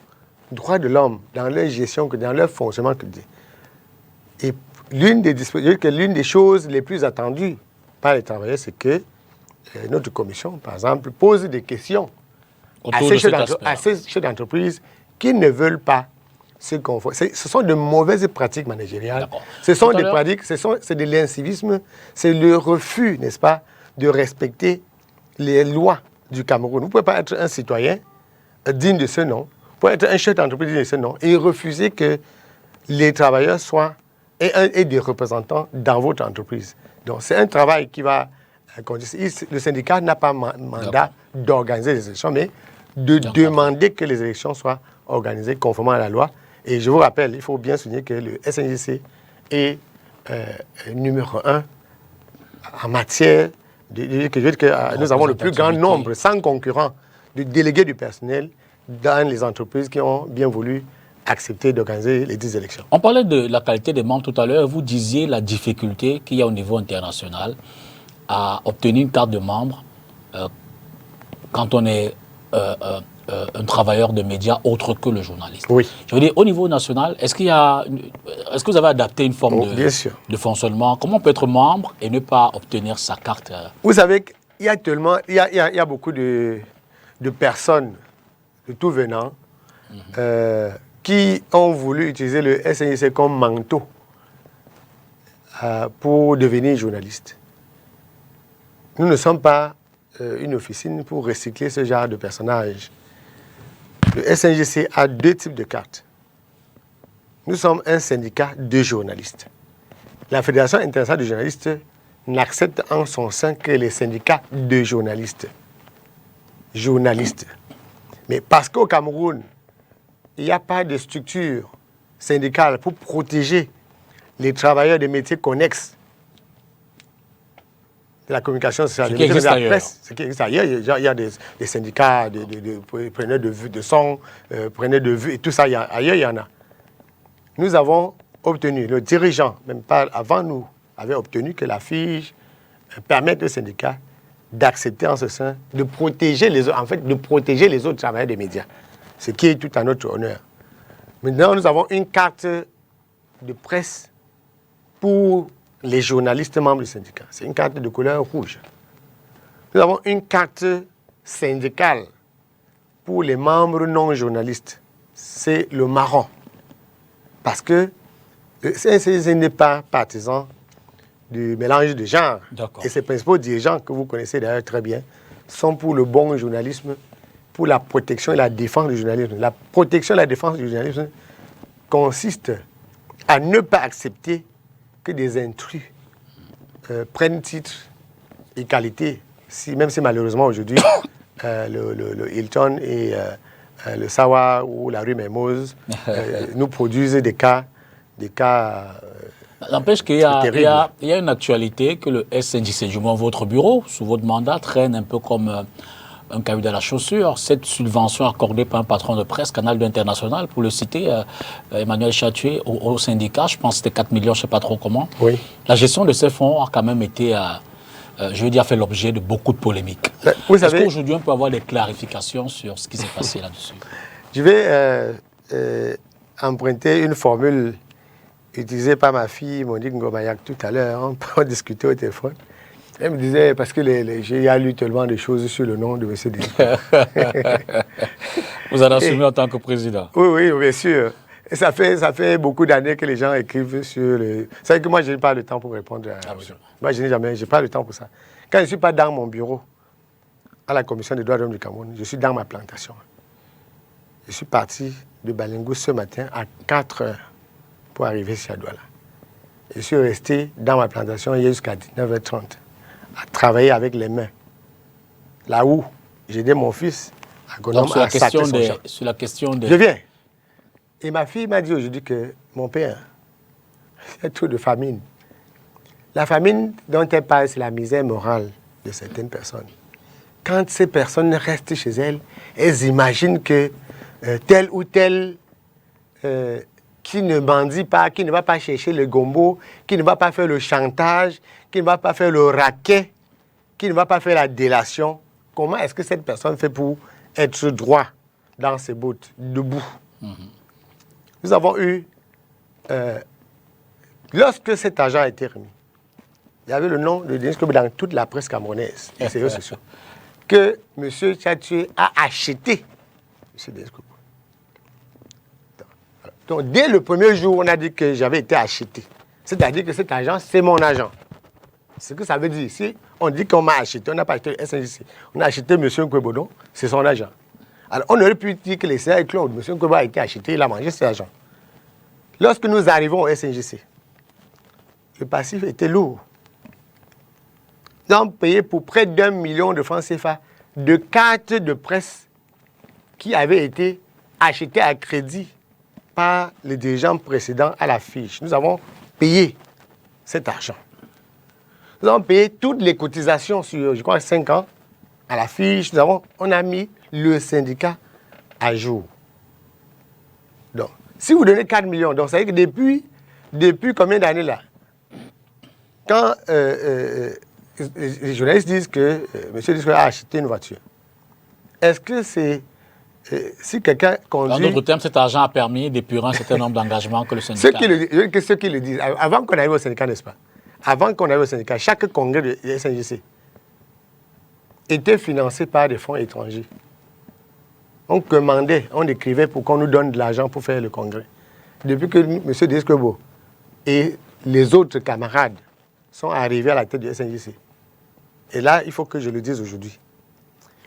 droits de l'homme dans leur gestion, dans leur fonctionnement. Et l'une des choses les plus attendues par les travailleurs, c'est que notre commission, par exemple, pose des questions à ces chefs d'entreprise qui ne veulent pas se conformer. Ce sont de mauvaises pratiques managériales. Ce sont des pratiques, c'est de l'incivisme, c'est le refus, n'est-ce pas, de respecter les lois du Cameroun. Vous ne pouvez pas être un citoyen digne de ce nom, vous pouvez être un chef d'entreprise digne de ce nom et refuser que les travailleurs soient et des représentants dans votre entreprise. Donc c'est un travail qui va conduire. Le syndicat n'a pas mandat d'organiser les élections, mais de demander que les élections soient organisées conformément à la loi. Et je vous rappelle, il faut bien souligner que le SNJC est numéro 1 en matière nous avons le plus grand nombre, sans concurrent, de délégués du personnel dans les entreprises qui ont bien voulu accepter d'organiser les 10 élections.
On parlait de la qualité des membres tout à l'heure. Vous disiez la difficulté qu'il y a au niveau international à obtenir une carte de membre quand on est un travailleur de médias autre que le journaliste.
Oui.
Je veux dire, au niveau national, est-ce que vous avez adapté une forme de fonctionnement? Comment on peut être membre et ne pas obtenir sa carte?
Vous savez qu'il y a actuellement, il y a beaucoup de personnes de tout venant qui ont voulu utiliser le SNJC comme manteau pour devenir journaliste. Nous ne sommes pas une officine pour recycler ce genre de personnages. Le SNJC a 2 types de cartes. Nous sommes un syndicat de journalistes. La Fédération internationale de journalistes n'accepte en son sein que les syndicats de journalistes. Mais parce qu'au Cameroun, il n'y a pas de structure syndicale pour protéger les travailleurs des métiers connexes de la communication sociale, de la presse, ce qui existe ailleurs. Il y a des syndicats de preneurs de vue, de son, preneurs de vue, et tout ça, ailleurs, il y en a. Nous avons obtenu, le dirigeant, même pas avant nous, avait obtenu que la FIJ permette aux syndicats d'accepter en ce sein, de protéger les autres travailleurs des médias, ce qui est tout à notre honneur. Maintenant, nous avons une carte de presse pour les journalistes membres du syndicat. C'est une carte de couleur rouge. Nous avons une carte syndicale pour les membres non journalistes. C'est le marron. Parce que le CNCC n'est pas partisan du mélange de genres. Et ses principaux dirigeants, que vous connaissez d'ailleurs très bien, sont pour le bon journalisme, pour la protection et la défense du journalisme. La protection et la défense du journalisme consiste à ne pas accepter que des intrus prennent titre égalité, même si malheureusement aujourd'hui, le Hilton et le Sawa ou la rue Mermoz nous produisent des cas
n'empêche qu'il y a une actualité que le SNJC, du moins votre bureau, sous votre mandat, traîne un peu comme un caillou dans la chaussure. Cette subvention accordée par un patron de presse, Canal 2 International, pour le citer, Emmanuel Chatué, au syndicat, je pense que c'était 4 millions, je ne sais pas trop comment.
Oui.
La gestion de ces fonds a quand même été, je veux dire, fait l'objet de beaucoup de polémiques.
Est-ce
qu'aujourd'hui, on peut avoir des clarifications sur ce qui s'est passé là-dessus?
Je vais emprunter une formule utilisée par ma fille Monique Ngomayak tout à l'heure. On discutait au téléphone. Elle me disait, parce que j'ai lu tellement de choses sur le nom de M. Desco.
Vous en assumez en tant que président?
Oui, bien sûr. Et ça fait beaucoup d'années que les gens écrivent sur le... C'est vrai que moi, je n'ai pas le temps pour répondre à... Moi, je n'ai pas le temps pour ça. Quand je ne suis pas dans mon bureau, à la Commission des droits de l'homme du Cameroun, je suis dans ma plantation. Je suis parti de Balingou ce matin à 4 heures pour arriver à Douala. Je suis resté dans ma plantation hier jusqu'à 19h30 à travailler avec les mains. Là où j'ai aidé mon fils agronome à saquer son champ.
Sur la question des...
Je viens. Et ma fille m'a dit aujourd'hui que mon père, c'est tout de famine. La famine dont elle parle, c'est la misère morale de certaines personnes. Quand ces personnes restent chez elles, elles imaginent que tel ou tel qui ne bandit pas, qui ne va pas chercher le gombo, qui ne va pas faire le chantage, qui ne va pas faire le racket, qui ne va pas faire la délation, comment est-ce que cette personne fait pour être droit dans ses bottes, debout? Nous avons eu, lorsque cet argent a été remis, il y avait le nom de Denis Kobo dans toute la presse camerounaise, les réseaux sociaux, que M. Chatué a acheté M. Denis Kobo. Donc, dès le premier jour, on a dit que j'avais été acheté. C'est-à-dire que cet argent, c'est mon argent. Ce que ça veut dire, si on dit qu'on m'a acheté, on n'a pas acheté le SNJC, on a acheté M. Nkwebodon, c'est son argent. Alors, on aurait pu dire que les CA et Claude, M. Nkwebodon a été acheté, il a mangé cet argent. Lorsque nous arrivons au SNJC, le passif était lourd. Nous avons payé pour près d'1 million de francs CFA de cartes de presse qui avaient été achetées à crédit par les dirigeants précédents à la fiche. Nous avons payé cet argent. Nous avons payé toutes les cotisations sur, je crois, 5 ans à la fiche. On a mis le syndicat à jour. Donc, si vous donnez 4 millions, donc ça veut dire que depuis combien d'années là, quand les journalistes disent que M. Disco a acheté une voiture, est-ce que c'est... si quelqu'un conduit...
En d'autres termes, cet argent a permis d'épurer un certain nombre d'engagements que le syndicat...
Ceux qui le disent, avant qu'on arrive au syndicat, n'est-ce pas? Avant qu'on arrive au syndicat, chaque congrès de SNJC était financé par des fonds étrangers. On commandait, on écrivait pour qu'on nous donne de l'argent pour faire le congrès. Depuis que M. Descobo et les autres camarades sont arrivés à la tête du SNJC. Et là, il faut que je le dise aujourd'hui.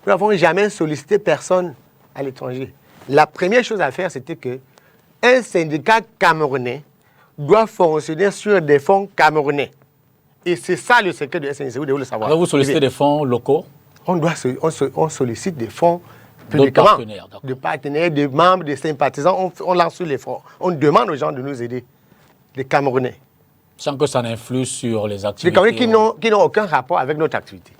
Nous n'avons jamais sollicité personne à l'étranger. La première chose à faire, c'était qu'un syndicat camerounais doit fonctionner sur des fonds camerounais. Et c'est ça le secret du SNJC, vous devez le savoir.
Alors vous sollicitez des fonds locaux?
On sollicite des fonds publiquement, de partenaires, de membres, de sympathisants. On lance sur les fonds. On demande aux gens de nous aider, les Camerounais.
Sans que ça n'influe sur les activités.
Les Camerounais qui n'ont aucun rapport avec notre activité.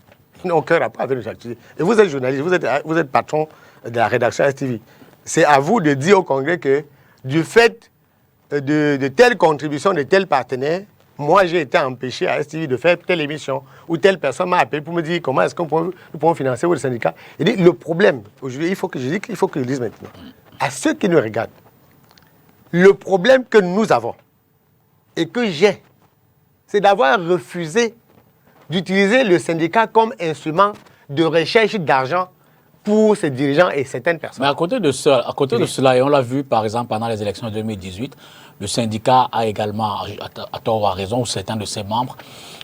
Ils n'ont aucun rapport avec notre activité. Et vous êtes journaliste, vous êtes patron de la rédaction STV. C'est à vous de dire au Congrès que du fait de telle contribution de tel partenaire, moi j'ai été empêché à STV de faire telle émission ou telle personne m'a appelé pour me dire comment est-ce nous pouvons financer votre syndicat. Et le problème, aujourd'hui, il faut que je le dise maintenant, à ceux qui nous regardent, le problème que nous avons et que j'ai, c'est d'avoir refusé d'utiliser le syndicat comme instrument de recherche d'argent pour ces dirigeants et certaines personnes.
Mais à côté de cela, et on l'a vu par exemple pendant les élections de 2018, le syndicat a également, à tort ou à raison, ou certains de ses membres,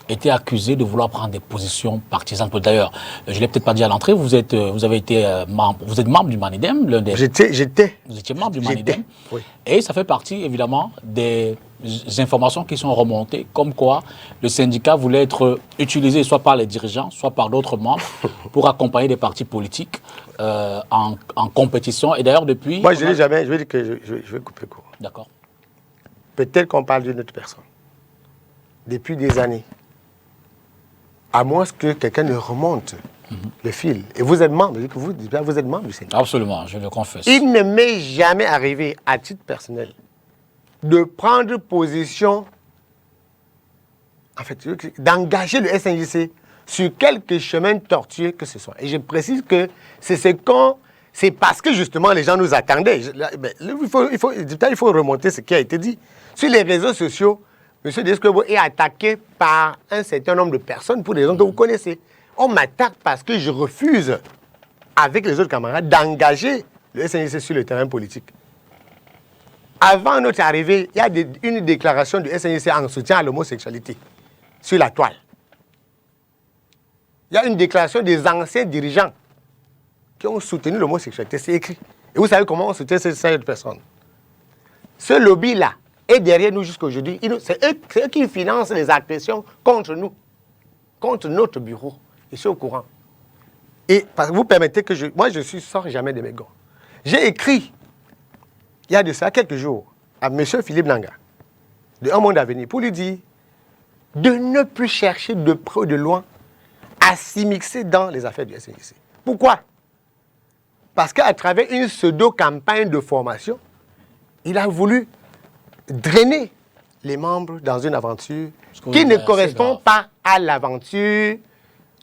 été accusés de vouloir prendre des positions partisanes. D'ailleurs, je ne l'ai peut-être pas dit à l'entrée, vous êtes membre du Manidem, l'un des...
J'étais.
Vous étiez membre du Manidem.
Oui.
Et ça fait partie, évidemment, des informations qui sont remontées, comme quoi le syndicat voulait être utilisé soit par les dirigeants, soit par d'autres membres pour accompagner des partis politiques en compétition. Et d'ailleurs, depuis...
Moi, je ne dis jamais, je vais dire que je vais couper court.
D'accord.
Peut-être qu'on parle d'une autre personne. Depuis des années, à moins que quelqu'un ne remonte le fil. Et vous êtes membre, vous êtes membre du syndicat.
Absolument, je le confesse.
Il ne m'est jamais arrivé, à titre personnel, de prendre position, en fait, d'engager le SNJC sur quelque chemin tortueux que ce soit. Et je précise que c'est parce que justement les gens nous attendaient. Il faut remonter ce qui a été dit. Sur les réseaux sociaux, M. Descobo est attaqué par un certain nombre de personnes pour des raisons que vous connaissez. On m'attaque parce que je refuse, avec les autres camarades, d'engager le SNJC sur le terrain politique. Avant notre arrivée, il y a une déclaration du SNJC en soutien à l'homosexualité sur la toile. Il y a une déclaration des anciens dirigeants qui ont soutenu l'homosexualité. C'est écrit. Et vous savez comment on soutient ces personnes. Ce lobby-là est derrière nous jusqu'à aujourd'hui. C'est eux qui financent les agressions contre nous, contre notre bureau. Je suis au courant. Et vous permettez que moi, je ne sors jamais de mes gants. J'ai écrit, il y a de ça quelques jours, à M. Philippe Nanga, de Un Monde à Venir, pour lui dire de ne plus chercher de près ou de loin à s'immiscer dans les affaires du SNJC. Pourquoi? Parce qu'à travers une pseudo-campagne de formation, il a voulu drainer les membres dans une aventure qui ne correspond pas à l'aventure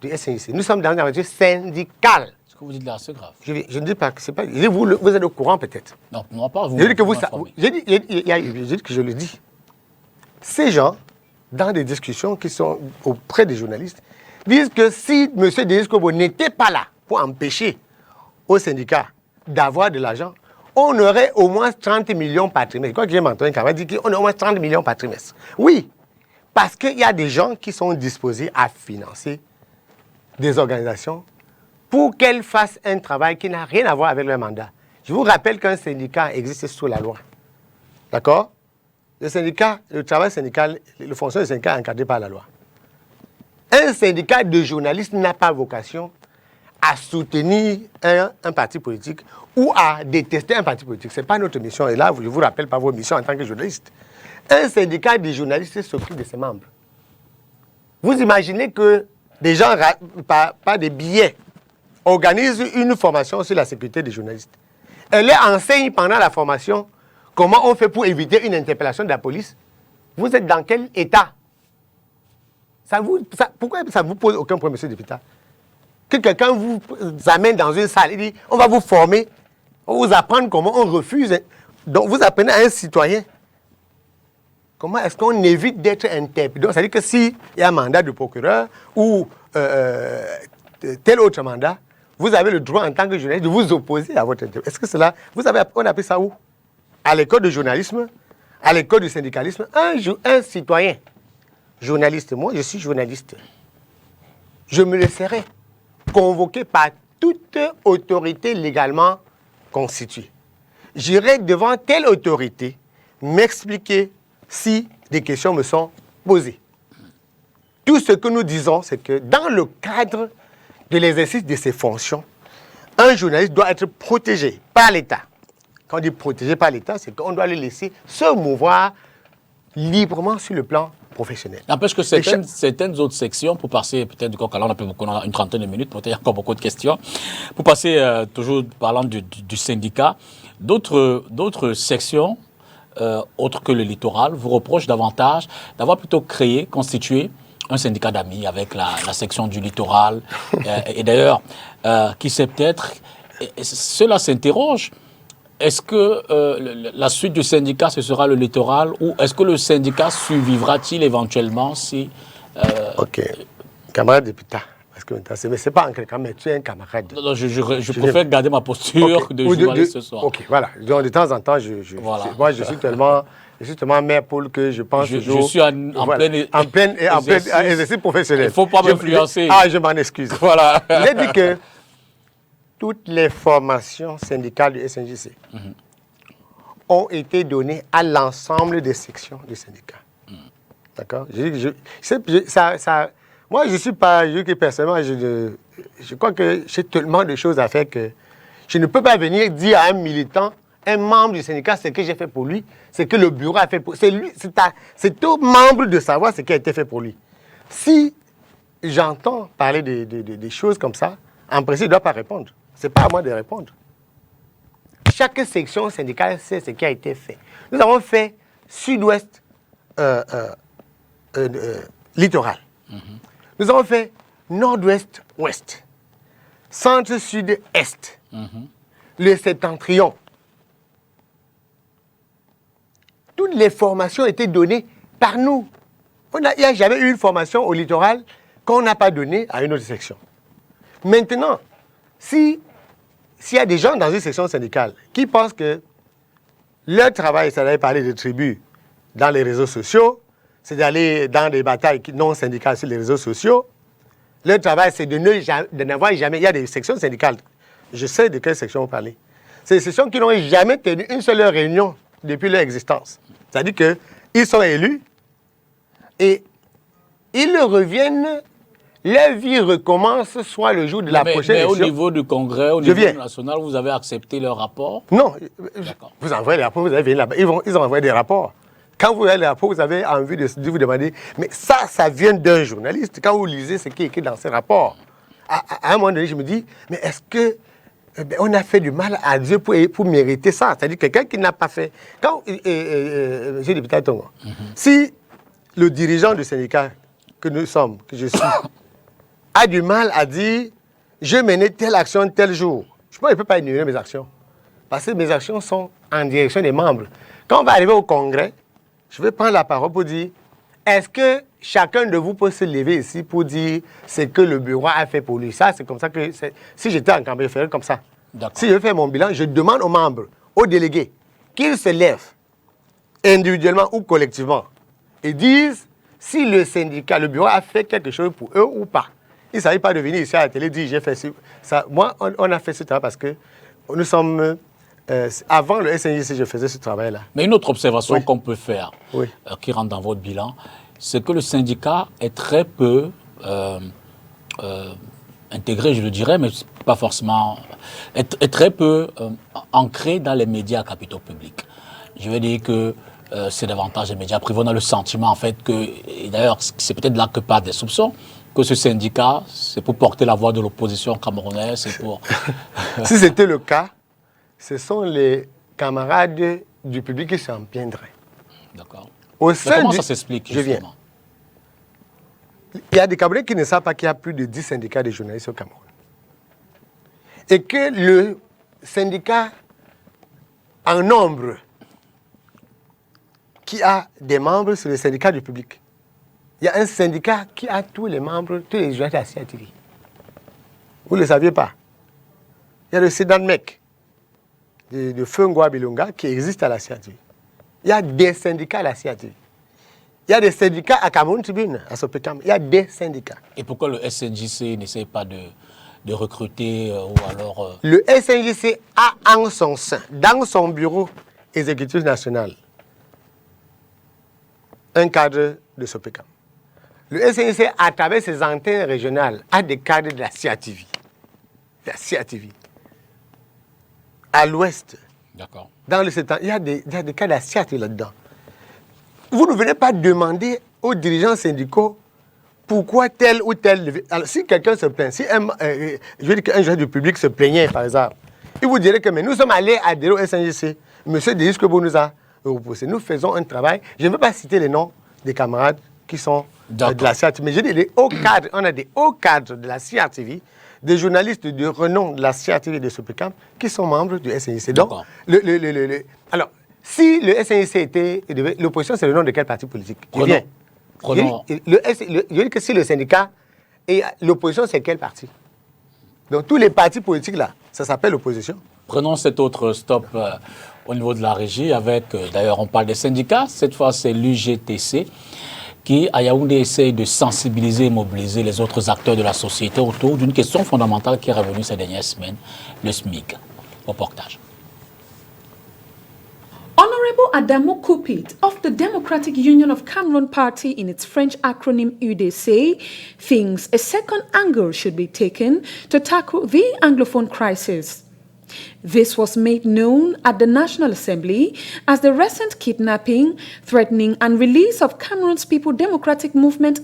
du SNJC. Nous sommes dans une aventure syndicale.
Ce que vous dites là, c'est grave.
Je ne dis pas que c'est pas... Vous êtes au courant peut-être.
Non, moi pas.
Je dis que je dis que je le dis. Ces gens, dans des discussions qui sont auprès des journalistes, disent que si M. Descobo n'était pas là pour empêcher au syndicat d'avoir de l'argent, on aurait au moins 30 millions par trimestre. Quoi que j'ai entendu, on dit qu'on a au moins 30 millions par trimestre. Oui, parce qu'il y a des gens qui sont disposés à financer des organisations pour qu'elles fassent un travail qui n'a rien à voir avec leur mandat. Je vous rappelle qu'un syndicat existe sous la loi. D'accord? Le travail syndical, le fonctionnement du syndicat est encadré par la loi. Un syndicat de journalistes n'a pas vocation à soutenir un parti politique ou à détester un parti politique. Ce n'est pas notre mission. Et là, je vous rappelle pas vos missions en tant que journaliste. Un syndicat de journalistes s'occupe de ses membres. Vous imaginez que des gens, par des billets, organisent une formation sur la sécurité des journalistes. Elle leur enseigne pendant la formation comment on fait pour éviter une interpellation de la police. Vous êtes dans quel état? Pourquoi ça ne vous pose aucun problème, M. le député? Que quelqu'un vous amène dans une salle et dit on va vous former, on va vous apprendre comment on refuse. Donc vous apprenez à un citoyen comment est-ce qu'on évite d'être interpellé. Donc ça veut dire que s'il y a un mandat de procureur ou tel autre mandat, vous avez le droit en tant que journaliste de vous opposer à votre interpellation. Est-ce que cela, on appelle ça où? À l'école de journalisme, à l'école du syndicalisme, un citoyen journaliste, moi je suis journaliste, je me laisserai convoqué par toute autorité légalement constituée. J'irai devant telle autorité m'expliquer si des questions me sont posées. Tout ce que nous disons, c'est que dans le cadre de l'exercice de ses fonctions, un journaliste doit être protégé par l'État. Quand on dit protégé par l'État, c'est qu'on doit le laisser se mouvoir librement sur le plan professionnel.
N'empêche que certaines autres sections, pour passer peut-être du coq à l'âne, on a une trentaine de minutes, peut-être il y a encore beaucoup de questions. Pour passer, toujours parlant du syndicat, d'autres sections, autres que le littoral, vous reprochent davantage d'avoir plutôt constitué un syndicat d'amis avec la section du littoral. Et d'ailleurs, qui sait peut-être, cela s'interroge. Est-ce que la suite du syndicat, ce sera le littoral ou est-ce que le syndicat survivra-t-il éventuellement si...
Ok. Camarade député, parce que mais ce n'est pas un camarade, mais tu es un camarade.
Non, je préfère garder ma posture de journaliste ce soir.
Ok, voilà. Donc, de temps en temps, moi, je suis tellement mère poule que je pense toujours...
Je suis en plein
exercice professionnel.
Il ne faut pas m'influencer.
Je m'en excuse.
Voilà.
J'ai dit que toutes les formations syndicales du SNJC ont été donnés à l'ensemble des sections du syndicat. D'accord? Moi, je ne suis pas, personnellement, je crois que j'ai tellement de choses à faire que je ne peux pas venir dire à un militant, un membre du syndicat, ce que j'ai fait pour lui, ce que le bureau a fait pour lui. C'est au membre de savoir ce qui a été fait pour lui. Si j'entends parler des choses comme ça, en principe, il ne doit pas répondre. Ce n'est pas à moi de répondre. Chaque section syndicale sait ce qui a été fait. Nous avons fait sud-ouest littoral. Nous avons fait nord-ouest-ouest, centre-sud-est, le septentrion. Toutes les formations étaient données par nous. Il n'y a jamais eu une formation au littoral qu'on n'a pas donnée à une autre section. Maintenant, s'il y a des gens dans une section syndicale qui pensent que leur travail, c'est d'aller parler de tribus dans les réseaux sociaux, c'est d'aller dans des batailles non syndicales sur les réseaux sociaux, leur travail, c'est de n'avoir jamais... Il y a des sections syndicales. Je sais de quelle section vous parlez. C'est des sections qui n'ont jamais tenu une seule réunion depuis leur existence. C'est-à-dire qu'ils sont élus et ils reviennent, leur vie recommence soit le jour de la prochaine élection.
Mais au niveau du Congrès, au niveau national, vous avez accepté leur rapport?
Non. Vous envoyez les rapports, vous allez venir là-bas. Ils ont envoyé des rapports. Quand vous avez les rapports, vous avez envie de vous demander, mais ça vient d'un journaliste. Quand vous lisez ce qui est écrit dans ces rapports, à un moment donné, je me dis, mais est-ce que on a fait du mal à Dieu pour mériter ça? C'est-à-dire quelqu'un qui n'a pas fait... Quand, monsieur le député Tongo, si le dirigeant du syndicat que nous sommes, que je suis, a du mal à dire, je menais telle action tel jour, je ne peux pas énumérer mes actions. Parce que mes actions sont en direction des membres. Quand on va arriver au Congrès, je vais prendre la parole pour dire, est-ce que chacun de vous peut se lever ici pour dire ce que le bureau a fait pour lui? Ça, c'est comme ça que... Si j'étais en campagne, je ferais comme ça. Si je fais mon bilan, je demande aux membres, aux délégués, qu'ils se lèvent individuellement ou collectivement et disent si le syndicat, le bureau a fait quelque chose pour eux ou pas. Il ne s'agit pas de venir ici à la télé et dire j'ai fait ça. Moi, on a fait ce travail parce que nous sommes... avant le SNJC, je faisais ce travail-là.
Mais une autre observation qu'on peut faire, qui rentre dans votre bilan, c'est que le syndicat est très peu intégré, je le dirais, mais pas forcément, est très peu ancré dans les médias capitaux publics. Je veux dire que c'est davantage les médias privés. On a le sentiment, en fait, que, et d'ailleurs, c'est peut-être là que partent des soupçons, que ce syndicat, c'est pour porter la voix de l'opposition camerounaise, c'est pour...
Si c'était le cas, ce sont les camarades du public qui s'en plaindraient.
D'accord. Comment ça s'explique, justement?
Je viens. Il y a des Camerounais qui ne savent pas qu'il y a plus de 10 syndicats de journalistes au Cameroun. Et que le syndicat en nombre qui a des membres, c'est le syndicat du public. Il y a un syndicat qui a tous les membres, tous les journalistes à CIATV. Vous ne le saviez pas. Il y a le Sédanmec de Fengwa Bilunga qui existe à la CIATV. Il y a des syndicats à la CIATV. Il y a des syndicats à Cameroun Tribune, à Sopekam. Il y a des syndicats.
Et pourquoi le SNJC n'essaie pas de recruter ou alors...
Le SNJC a en son sein, dans son bureau exécutif national, un cadre de Sopekam. Le SNJC, à travers ses antennes régionales, a des cadres de la CIATV. La CIATV. À l'ouest, dans le septembre, il y a des cadres de la CIATV là-dedans. Vous ne venez pas demander aux dirigeants syndicaux pourquoi tel ou tel... Alors, si quelqu'un se plaint, si je veux dire qu'un joueur du public se plaignait, par exemple, il vous dirait que mais nous sommes allés adhérer au SNJC. Monsieur Denis Kebo nous a repoussé. Nous faisons un travail. Je ne veux pas citer les noms des camarades qui sont de la CIATV, mais je dis les hauts cadres. On a des hauts cadres de la CIATV, des journalistes de renom de la CIATV et de Sopekam qui sont membres du SNJC. Donc, alors, si le SNJC était... L'opposition, c'est le nom de quel parti politique? Je dis que si le syndicat et l'opposition, c'est quel parti? Donc, tous les partis politiques, là, ça s'appelle l'opposition.
Prenons cet autre stop au niveau de la régie avec, d'ailleurs, on parle des syndicats. Cette fois, c'est l'UGTC qui, à Yaoundé, essaye de sensibiliser et mobiliser les autres acteurs de la société autour d'une question fondamentale qui est revenue ces dernières semaines, le SMIC. Reportage.
Honorable Adamo Kupit of the Democratic Union of Cameroon Party in its French acronym UDC thinks a second angle should be taken to tackle the Anglophone crisis. This was made known at the National Assembly as the recent kidnapping, threatening and release of Cameroon's People Democratic Movement.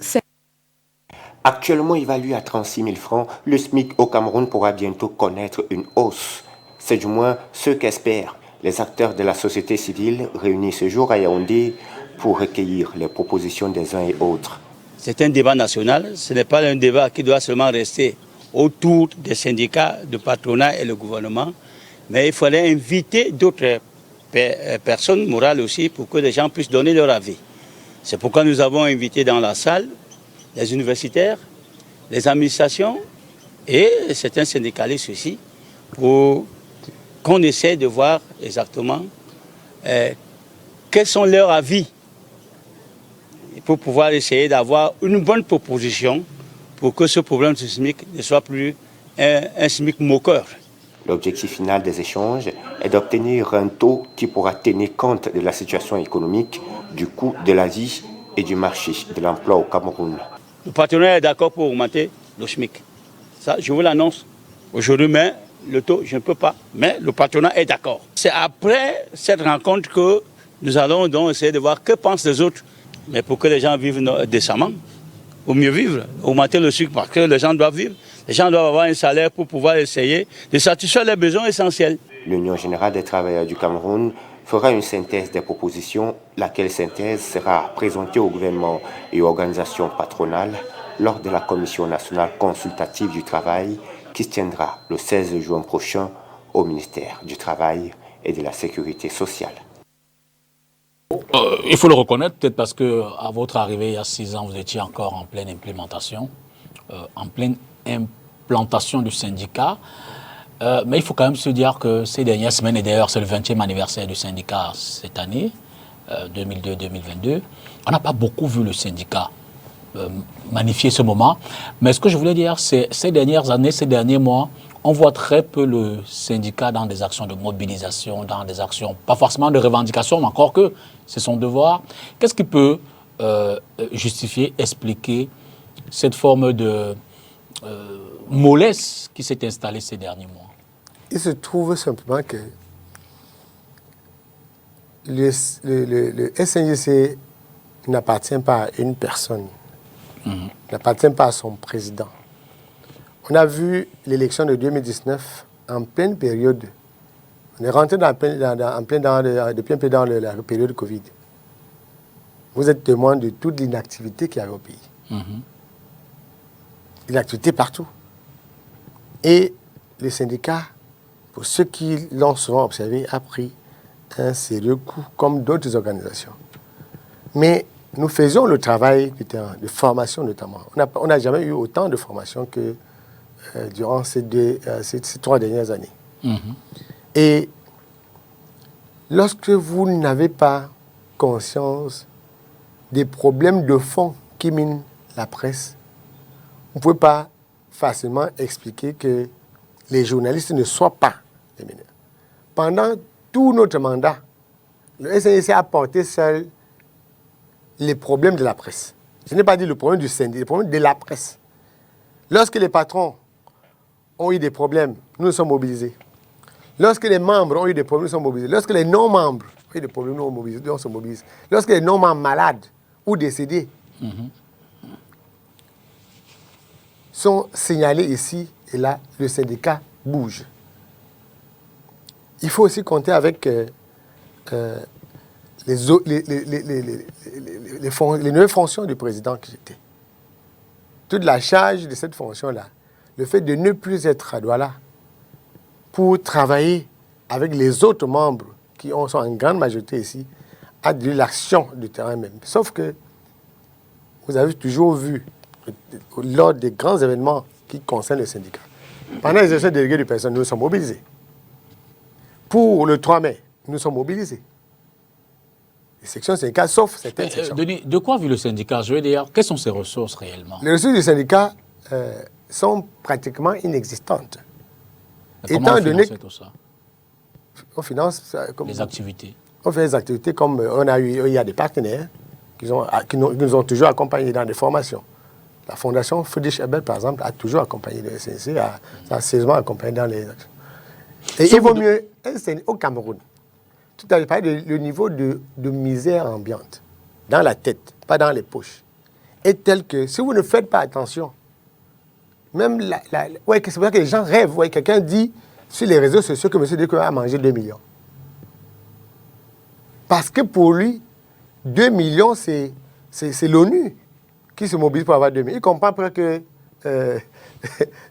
Actuellement évalué à 36 000 francs, le SMIC au Cameroun pourra bientôt connaître une hausse. C'est du moins ce qu'espèrent les acteurs de la société civile réunis ce jour à Yaoundé pour recueillir les propositions des uns et autres.
C'est un débat national, ce n'est pas un débat qui doit seulement rester autour des syndicats, du patronat et le gouvernement, mais il fallait inviter d'autres personnes morales aussi pour que les gens puissent donner leur avis. C'est pourquoi nous avons invité dans la salle les universitaires, les administrations et certains syndicalistes aussi pour qu'on essaie de voir exactement quels sont leurs avis pour pouvoir essayer d'avoir une bonne proposition pour que ce problème de SMIC ne soit plus un SMIC moqueur.
L'objectif final des échanges est d'obtenir un taux qui pourra tenir compte de la situation économique, du coût de la vie et du marché de l'emploi au Cameroun.
Le partenaire est d'accord pour augmenter le SMIC. Ça, je vous l'annonce aujourd'hui, mais le taux, je ne peux pas. Mais le partenaire est d'accord. C'est après cette rencontre que nous allons donc essayer de voir que pensent les autres. Mais pour que les gens vivent décemment, ou mieux vivre, augmenter le sucre parce que les gens doivent vivre. Les gens doivent avoir un salaire pour pouvoir essayer de satisfaire les besoins essentiels.
L'Union générale des travailleurs du Cameroun fera une synthèse des propositions, laquelle synthèse sera présentée au gouvernement et aux organisations patronales lors de la Commission nationale consultative du travail qui se tiendra le 16 juin prochain au ministère du Travail et de la Sécurité sociale.
Il faut le reconnaître, peut-être parce qu'à votre arrivée il y a 6 ans, vous étiez encore en pleine implémentation, du syndicat. Mais il faut quand même se dire que ces dernières semaines, et d'ailleurs c'est le 20e anniversaire du syndicat cette année, 2022, on n'a pas beaucoup vu le syndicat magnifier ce moment. Mais ce que je voulais dire, c'est ces dernières années, ces derniers mois, on voit très peu le syndicat dans des actions de mobilisation, dans des actions, pas forcément de revendication, mais encore que c'est son devoir. Qu'est-ce qui peut justifier, expliquer cette forme de mollesse qui s'est installée ces derniers mois?
Il se trouve simplement que le SNJC n'appartient pas à une personne, n'appartient pas à son président. On a vu l'élection de 2019 en pleine période. On est rentré depuis un peu dans la période Covid. Vous êtes témoin de toute l'inactivité qu'il y avait au pays. L'inactivité partout. Et le syndicat, pour ceux qui l'ont souvent observé, a pris un sérieux coup, comme d'autres organisations. Mais nous faisions le travail de formation notamment. On n'a jamais eu autant de formation que durant ces 3 dernières années. Et lorsque vous n'avez pas conscience des problèmes de fond qui minent la presse, vous ne pouvez pas facilement expliquer que les journalistes ne soient pas les mineurs. Pendant tout notre mandat, le SNJC a porté seul les problèmes de la presse. Je n'ai pas dit le problème du syndicat, le problème de la presse. Lorsque les patrons ont eu des problèmes, nous nous sommes mobilisés. Lorsque les membres ont eu des problèmes, nous sommes mobilisés. Lorsque les non-membres ont eu des problèmes, nous sommes mobilisés. Lorsque les non-membres malades ou décédés sont signalés ici et là, le syndicat bouge. Il faut aussi compter avec les nouvelles fonctions du président qui étaient. Toute la charge de cette fonction-là, le fait de ne plus être à Douala pour travailler avec les autres membres qui sont en grande majorité ici, a de l'action du terrain même. Sauf que vous avez toujours vu, lors des grands événements qui concernent le syndicat, pendant les élections déléguées du personnel, nous sommes mobilisés. Pour le 3 mai, nous sommes mobilisés. Les sections syndicales, sauf certaines sections.
Denis, de quoi vit le syndicat? Je veux dire, quelles sont ses ressources réellement?
Les ressources du syndicat sont pratiquement inexistantes.
Comment on finance tout ça?
On finance
les activités.
On fait des activités comme il y a des partenaires qui nous ont toujours accompagnés dans des formations. La Fondation Friedrich Ebert, par exemple, a toujours accompagné le SNC, a sérieusement accompagné dans les actions. Et il vaut mieux, au Cameroun, tout à l'heure, parlé du niveau de misère ambiante, dans la tête, pas dans les poches, est tel que si vous ne faites pas attention, même c'est pour ça que les gens rêvent. Quelqu'un dit sur les réseaux sociaux que M. Deco a mangé 2 millions. Parce que pour lui, 2 millions, c'est l'ONU qui se mobilise pour avoir 2 millions. Il comprend pas que ce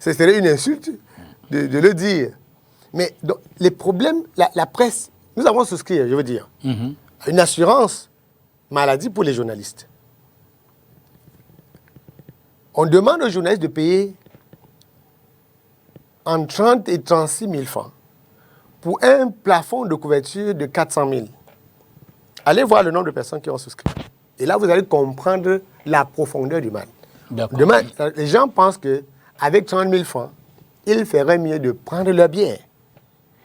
serait une insulte de le dire. Mais donc, les problèmes, la presse, nous avons souscrit, je veux dire, une assurance maladie pour les journalistes. On demande aux journalistes de payer entre 30 et 36 000 francs pour un plafond de couverture de 400 000. Allez voir le nombre de personnes qui ont souscrit. Et là, vous allez comprendre la profondeur du mal. Demain, les gens pensent qu'avec 30 000 francs, ils feraient mieux de prendre leur bière.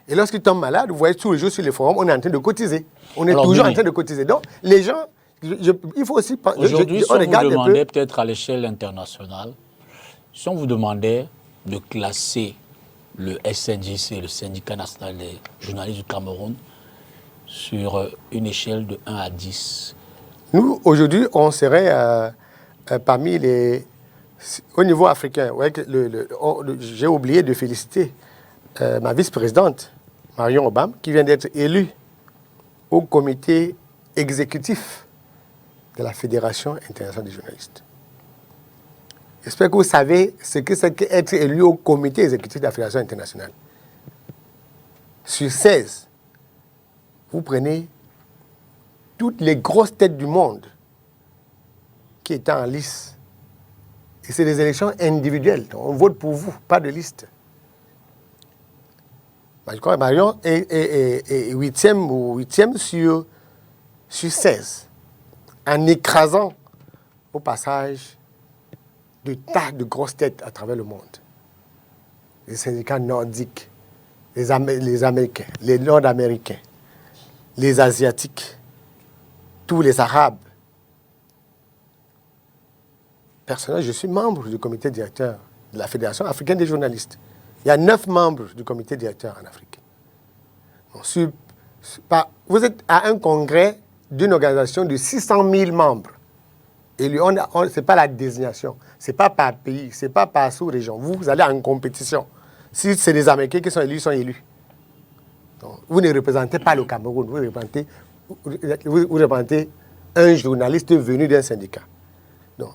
Et lorsqu'ils tombent malades, vous voyez tous les jours sur les forums, on est en train de cotiser. On est toujours en train de cotiser. Donc, les gens, il faut aussi...
Aujourd'hui, si on vous demandait peut-être à l'échelle internationale, si on vous demandait de classer le SNJC, le Syndicat national des journalistes du Cameroun, sur une échelle de 1 à 10.
Nous, aujourd'hui, on serait parmi les... Au niveau africain, ouais, j'ai oublié de féliciter ma vice-présidente, Marion Obama, qui vient d'être élue au comité exécutif de la Fédération internationale des journalistes. J'espère que vous savez ce que c'est qu'être élu au comité exécutif de la Fédération internationale. Sur 16, vous prenez toutes les grosses têtes du monde qui étaient en lice. Et c'est des élections individuelles. On vote pour vous, pas de liste. Je crois que Marion est 8e sur 16, en écrasant au passage de tas de grosses têtes à travers le monde. Les syndicats nordiques, les Américains, les Nord-Américains, les Asiatiques, tous les Arabes. Personnellement, je suis membre du comité directeur de la Fédération africaine des journalistes. Il y a 9 membres du comité directeur en Afrique. Donc, vous êtes à un congrès d'une organisation de 600 000 membres. Et ce n'est pas la désignation, ce n'est pas par pays, ce n'est pas par sous-région. Vous allez en compétition. Si c'est les Américains qui sont élus, ils sont élus. Donc, vous ne représentez pas le Cameroun, vous représentez un journaliste venu d'un syndicat. Donc,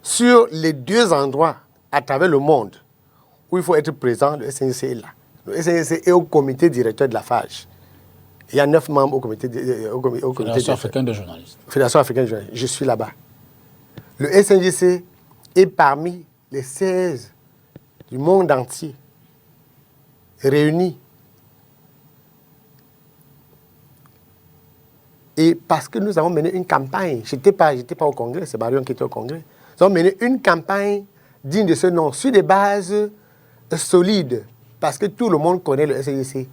sur les 2 endroits à travers le monde où il faut être présent, le SNJC est là. Le SNJC est au comité directeur de la FAGE. Il y a 9 membres au comité
Fédération africaine des journalistes.
Fédération africaine des journalistes. Je suis là-bas. Le SNJC est parmi les 16 du monde entier réunis. Et parce que nous avons mené une campagne, je n'étais pas au Congrès, c'est Marion qui était au Congrès. Nous avons mené une campagne digne de ce nom, sur des bases solides, parce que tout le monde connaît le SNJC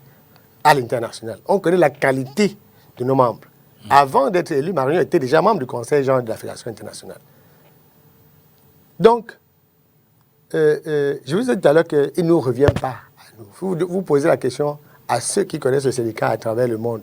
à l'international. On connaît la qualité de nos membres. Avant d'être élu, Marion était déjà membre du Conseil général de la Fédération internationale. Donc, je vous ai dit tout à l'heure qu'il ne nous revient pas à nous. Vous posez la question à ceux qui connaissent le syndicat à travers le monde.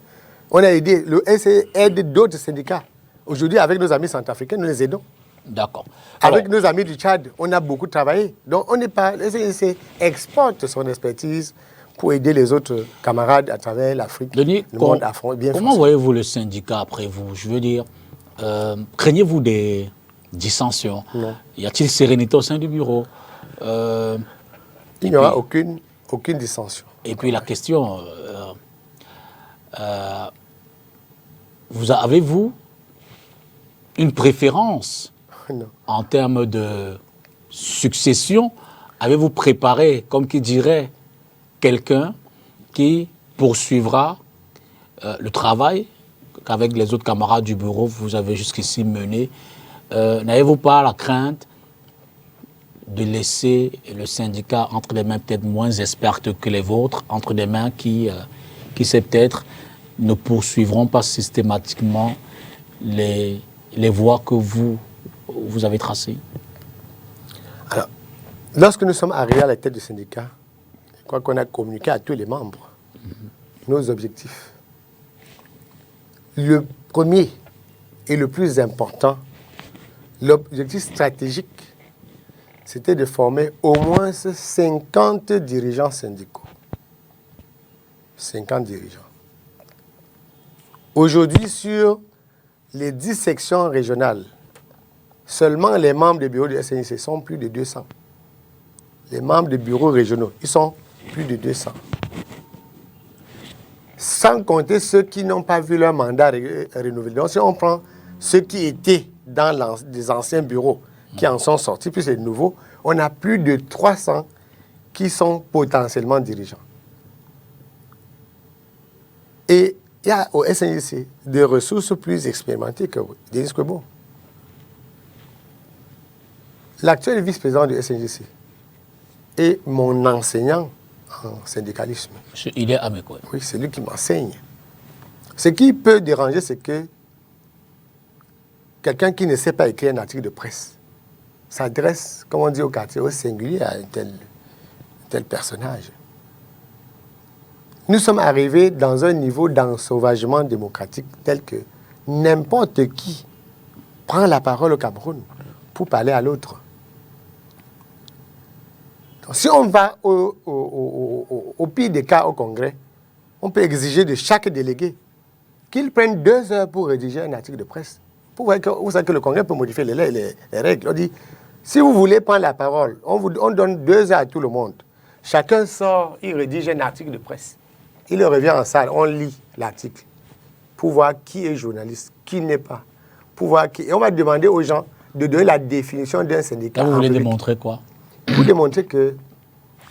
On a aidé, le SNJC aide d'autres syndicats. Aujourd'hui, avec nos amis centrafricains, nous les aidons.
D'accord.
Avec nos amis du Tchad, on a beaucoup travaillé. Donc, on n'est pas... Le SNJC exporte son expertise pour aider les autres camarades à travers l'Afrique,
Denis,
le monde
comment voyez-vous le syndicat après vous? Je veux dire, craignez-vous des dissensions?
Non.
Y a-t-il sérénité au sein du bureau?
Il n'y aura aucune dissension.
Et puis la question, avez-vous une préférence en termes de succession? Avez-vous préparé, comme qui dirait, quelqu'un qui poursuivra le travail qu'avec les autres camarades du bureau vous avez jusqu'ici mené? N'avez-vous pas la crainte de laisser le syndicat entre des mains peut-être moins expertes que les vôtres, entre des mains qui sait peut-être, ne poursuivront pas systématiquement les voies que vous avez tracées?
Alors, lorsque nous sommes arrivés à la tête du syndicat, je crois qu'on a communiqué à tous les membres nos objectifs. Le premier et le plus important, l'objectif stratégique, c'était de former au moins 50 dirigeants syndicaux. 50 dirigeants. Aujourd'hui, sur les 10 sections régionales, seulement les membres des bureaux du SNIC sont plus de 200. Les membres des bureaux régionaux, ils sont plus de 200. Sans compter ceux qui n'ont pas vu leur mandat renouvelé. Donc, si on prend ceux qui étaient dans les anciens bureaux, qui en sont sortis, puis c'est nouveau, on a plus de 300 qui sont potentiellement dirigeants. Et il y a au SNJC des ressources plus expérimentées que Denis Kwebo. L'actuel vice-président du SNJC est mon enseignant en syndicalisme.
Il est Ameko.
Oui, c'est lui qui m'enseigne. Ce qui peut déranger, c'est que quelqu'un qui ne sait pas écrire un article de presse s'adresse, comme on dit au quartier, au singulier à un tel personnage. Nous sommes arrivés dans un niveau d'ensauvagement démocratique tel que n'importe qui prend la parole au Cameroun pour parler à l'autre. Si on va au pire des cas au Congrès, on peut exiger de chaque délégué qu'il prenne 2 heures pour rédiger un article de presse. Vous savez que le Congrès peut modifier les règles. On dit, si vous voulez prendre la parole, on donne 2 heures à tout le monde. Chacun sort, il rédige un article de presse. Il revient en salle, on lit l'article pour voir qui est journaliste, qui n'est pas. Pour voir qui... Et on va demander aux gens de donner la définition d'un syndicat.
Vous voulez démontrer quoi?
Pour démontrer que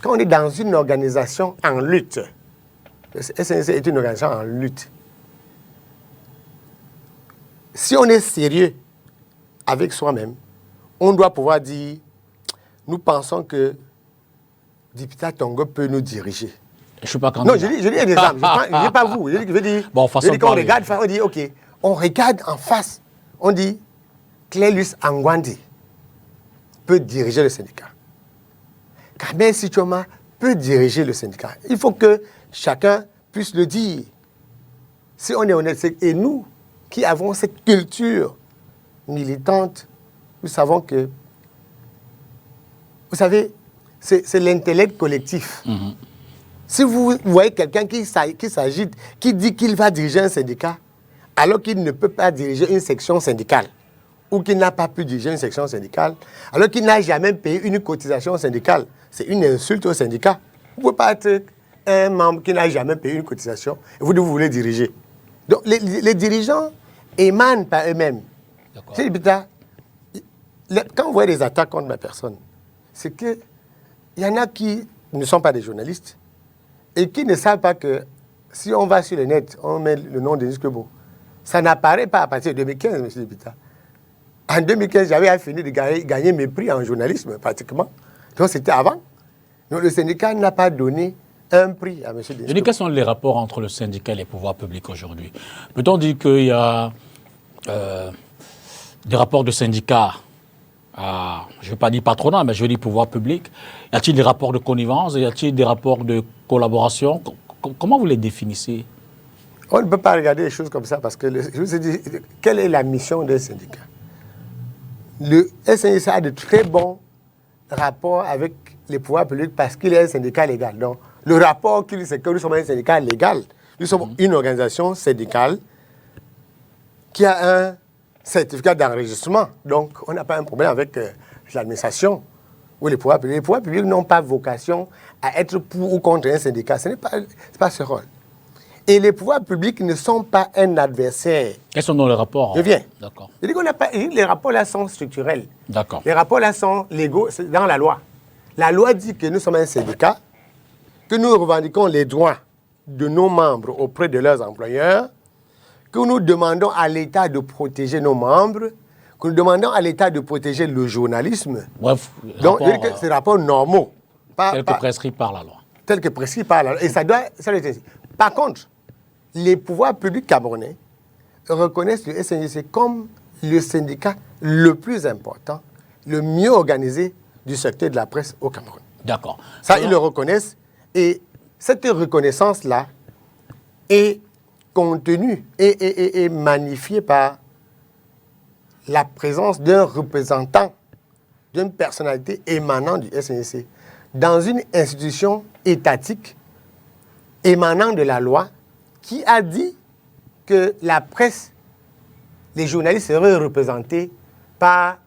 quand on est dans une organisation en lutte, le SNC est une organisation en lutte. Si on est sérieux avec soi-même, on doit pouvoir dire, nous pensons que Dipita Tongo peut nous diriger.
Je ne suis pas candidat.
Non, je dis un exemple. Je dis pas vous. Je dis qu'on regarde, on dit, OK, on regarde en face. On dit, Clélus Angwandi peut diriger le syndicat. Kamel Sichoma peut diriger le syndicat. Il faut que chacun puisse le dire. Si on est honnête, et nous qui avons cette culture militante, nous savons que, vous savez, c'est l'intellect collectif. Mm-hmm. Si vous voyez quelqu'un qui s'agite, qui dit qu'il va diriger un syndicat, alors qu'il ne peut pas diriger une section syndicale, ou qu'il n'a pas pu diriger une section syndicale, alors qu'il n'a jamais payé une cotisation syndicale, c'est une insulte au syndicat. Vous ne pouvez pas être un membre qui n'a jamais payé une cotisation et vous voulez diriger. Donc les dirigeants émanent par eux-mêmes. Quand vous voyez des attaques contre ma personne, c'est qu'il y en a qui ne sont pas des journalistes et qui ne savent pas que si on va sur le net, on met le nom de Denis Kwebo, ça n'apparaît pas à partir de 2015, M. Dipita. En 2015, j'avais fini de gagner mes prix en journalisme, pratiquement. Donc, c'était avant. Donc, le syndicat n'a pas donné un prix à M. Denis Kwebo.
Quels sont les rapports entre le syndicat et les pouvoirs publics aujourd'hui? Peut-on dire qu'il y a des rapports de syndicats je ne vais pas dire patronat, mais je veux dire pouvoir public? Y a-t-il des rapports de connivence? Y a-t-il des rapports de collaboration? Comment vous les définissez?
On ne peut pas regarder les choses comme ça parce que, je vous ai dit, quelle est la mission d'un syndicat? Le SNJC a de très bons rapports avec les pouvoirs publics parce qu'il est un syndicat légal. Donc, le rapport qu'il dit, c'est que nous sommes un syndicat légal. Nous sommes une organisation syndicale qui a un certificat d'enregistrement. Donc, on n'a pas un problème avec l'administration ou les pouvoirs publics. Les pouvoirs publics n'ont pas vocation à être pour ou contre un syndicat. Ce n'est pas ce rôle. Et les pouvoirs publics ne sont pas un adversaire.
Quels sont les rapports?
Je viens.
D'accord.
Je dis qu'on n'a pas. Les rapports là sont structurels.
D'accord.
Les rapports là sont légaux, c'est dans la loi. La loi dit que nous sommes un syndicat, que nous revendiquons les droits de nos membres auprès de leurs employeurs, que nous demandons à l'État de protéger nos membres, que nous demandons à l'État de protéger le journalisme.
Bref,
donc, c'est des rapports normaux.
Tels que prescrits par la loi.
Tels que prescrits par la loi. Et ça doit être ainsi. Par contre, les pouvoirs publics camerounais reconnaissent le SNJC comme le syndicat le plus important, le mieux organisé du secteur de la presse au Cameroun.
D'accord.
Ça,
Alors,
ils le reconnaissent. Et cette reconnaissance-là est contenue et magnifiée par la présence d'un représentant, d'une personnalité émanant du SNJC dans une institution étatique émanant de la loi qui a dit que la presse, les journalistes seraient représentés par...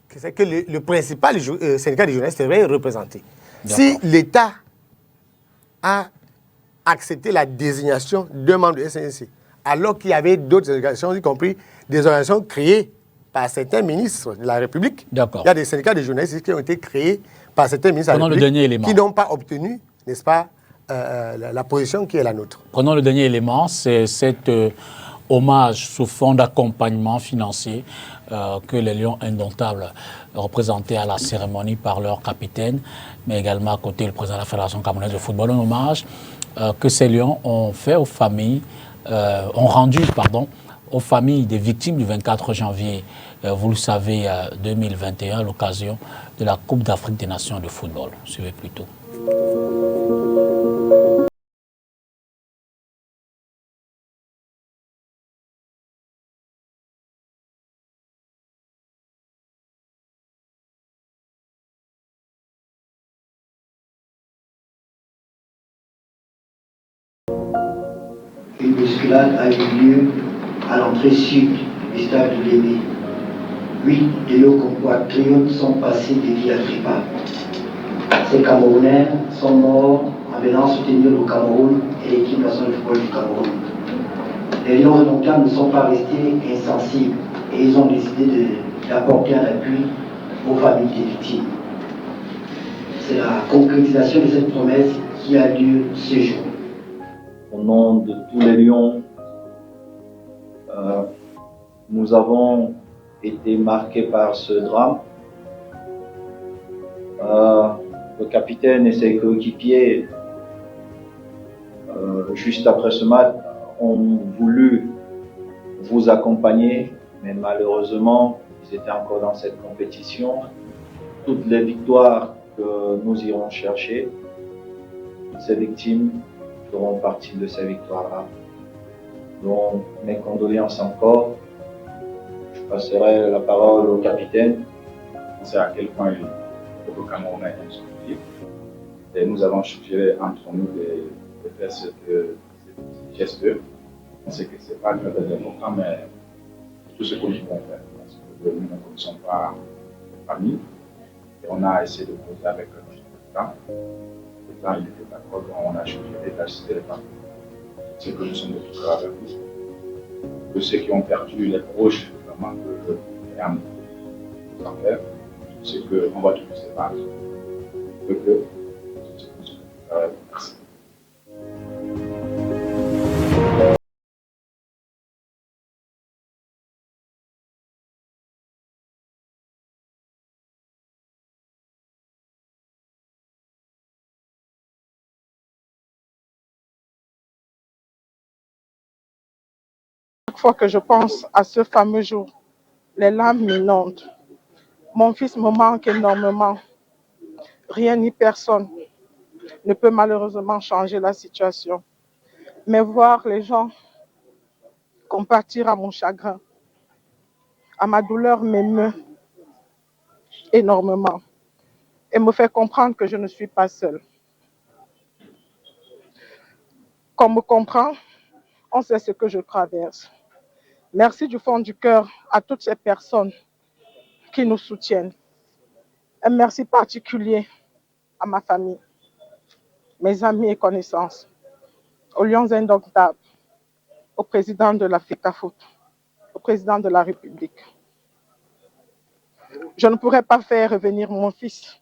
que le principal syndicat des journalistes serait représenté. Si l'État a accepté la désignation d'un membre du SNJC, alors qu'il y avait d'autres organisations, y compris des organisations créées par certains ministres de la République, il y a des syndicats de journalistes qui ont été créés par certains ministres de la République qui n'ont pas obtenu, n'est-ce pas, la position qui est la nôtre.
Prenons le dernier élément, c'est cet hommage sous forme d'accompagnement financier que les Lions Indomptables représentaient à la cérémonie par leur capitaine, mais également à côté le président de la Fédération camerounaise de football, un hommage que ces Lions ont fait aux familles, ont rendu, aux familles des victimes du 24 janvier, vous le savez, 2021, à l'occasion de la Coupe d'Afrique des Nations de football. Suivez plutôt.
Une bousculade a eu lieu à l'entrée sud du stade de Lémé. 8 de nos compatriotes sont passés des vies à trépas. Ces Camerounais sont morts en venant soutenir le Cameroun et l'équipe nationale de football du Cameroun. Les Lions Indomptables ne sont pas restés insensibles et ils ont décidé d'apporter un appui aux familles des victimes. C'est la concrétisation de cette promesse qui a lieu ce jour.
Au nom de tous les Lions, nous avons été marqués par ce drame. Le capitaine et ses coéquipiers, juste après ce match, ont voulu vous accompagner, mais malheureusement, ils étaient encore dans cette compétition. Toutes les victoires que nous irons chercher, toutes ces victimes feront partie de ces victoires-là. Donc, mes condoléances encore. Je passerai la parole au capitaine.
On sait à quel point le Camerounais est instructif. Et nous avons suggéré entre nous de faire ce geste. On sait que ce n'est pas le cadre démocrate, mais tout ce que nous pouvons faire. Parce que nous ne connaissons pas les familles. Et on a essayé de poser avec notre président. Le président, il était d'accord, on a suggéré d'assister les familles. C'est que nous sommes de tout cœur avec vous. De ceux qui ont perdu les proches, vraiment, que les âmes nous en faire, c'est qu'on va tous se battre. Merci.
Chaque fois que je pense à ce fameux jour, les larmes m'inondent. Mon fils me manque énormément. Rien ni personne ne peut malheureusement changer la situation. Mais voir les gens compatir à mon chagrin, à ma douleur m'émeut énormément et me fait comprendre que je ne suis pas seule. Qu'on me comprend, on sait ce que je traverse. Merci du fond du cœur à toutes ces personnes qui nous soutiennent. Un merci particulier à ma famille, mes amis et connaissances, aux Lions Indomptables, au président de l'Africa Foot, au président de la République. Je ne pourrais pas faire revenir mon fils,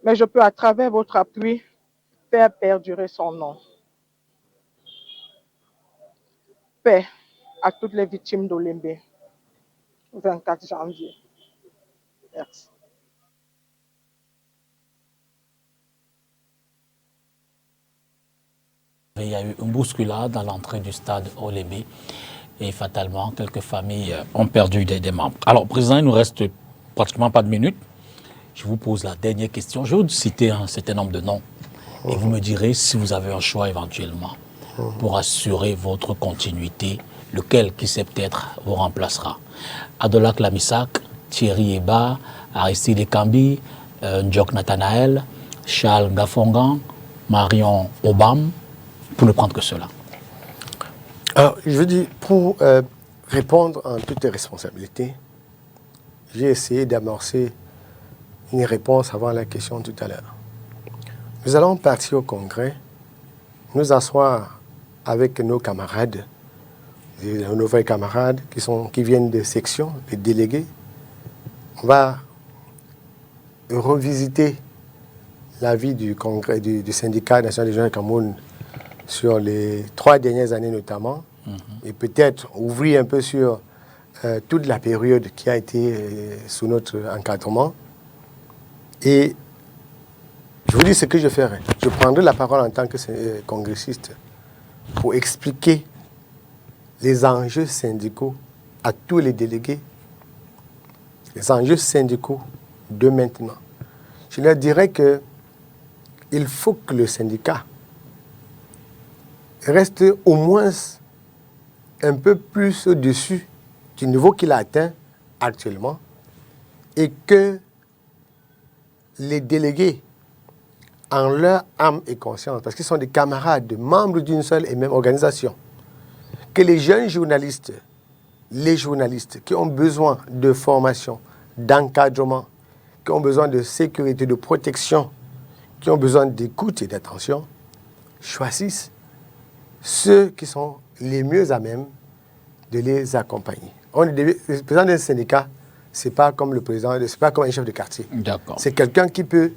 mais je peux, à travers votre appui, faire perdurer son nom. Paix à toutes les victimes d'Olembe, 24 janvier. Merci.
il y a eu une bousculade à l'entrée du stade Olébé et fatalement, quelques familles ont perdu des membres. Alors, Président, il nous reste pratiquement pas de minutes. Je vous pose la dernière question. Je vais vous citer un certain nombre de noms et vous me direz si vous avez un choix éventuellement pour assurer votre continuité, lequel, qui sait peut-être, vous remplacera. Adola Klamisak, Thierry Eba, Aristide Ekambi, Ndjok Nathanaël, Charles Gafongan, Marion Obam, pour ne prendre que cela.
Alors, je veux dire, pour répondre en toute responsabilité, j'ai essayé d'amorcer une réponse avant la question tout à l'heure. Nous allons partir au Congrès, nous asseoir avec nos camarades, nos vrais camarades qui viennent de sections, les délégués. On va revisiter la vie du Congrès, du syndicat national des jeunes du Cameroun sur les 3 dernières années notamment, et peut-être ouvrir un peu sur toute la période qui a été sous notre encadrement. Et je vous dis ce que je ferai. Je prendrai la parole en tant que congressiste pour expliquer les enjeux syndicaux à tous les délégués, les enjeux syndicaux de maintenant. Je leur dirais qu'il faut que le syndicat reste au moins un peu plus au-dessus du niveau qu'il a atteint actuellement et que les délégués, en leur âme et conscience, parce qu'ils sont des camarades, membres d'une seule et même organisation, que les jeunes journalistes, les journalistes qui ont besoin de formation, d'encadrement, qui ont besoin de sécurité, de protection, qui ont besoin d'écoute et d'attention, choisissent ceux qui sont les mieux à même de les accompagner. Le président d'un syndicat, ce n'est pas comme le président, c'est pas comme un chef de quartier. C'est quelqu'un qui peut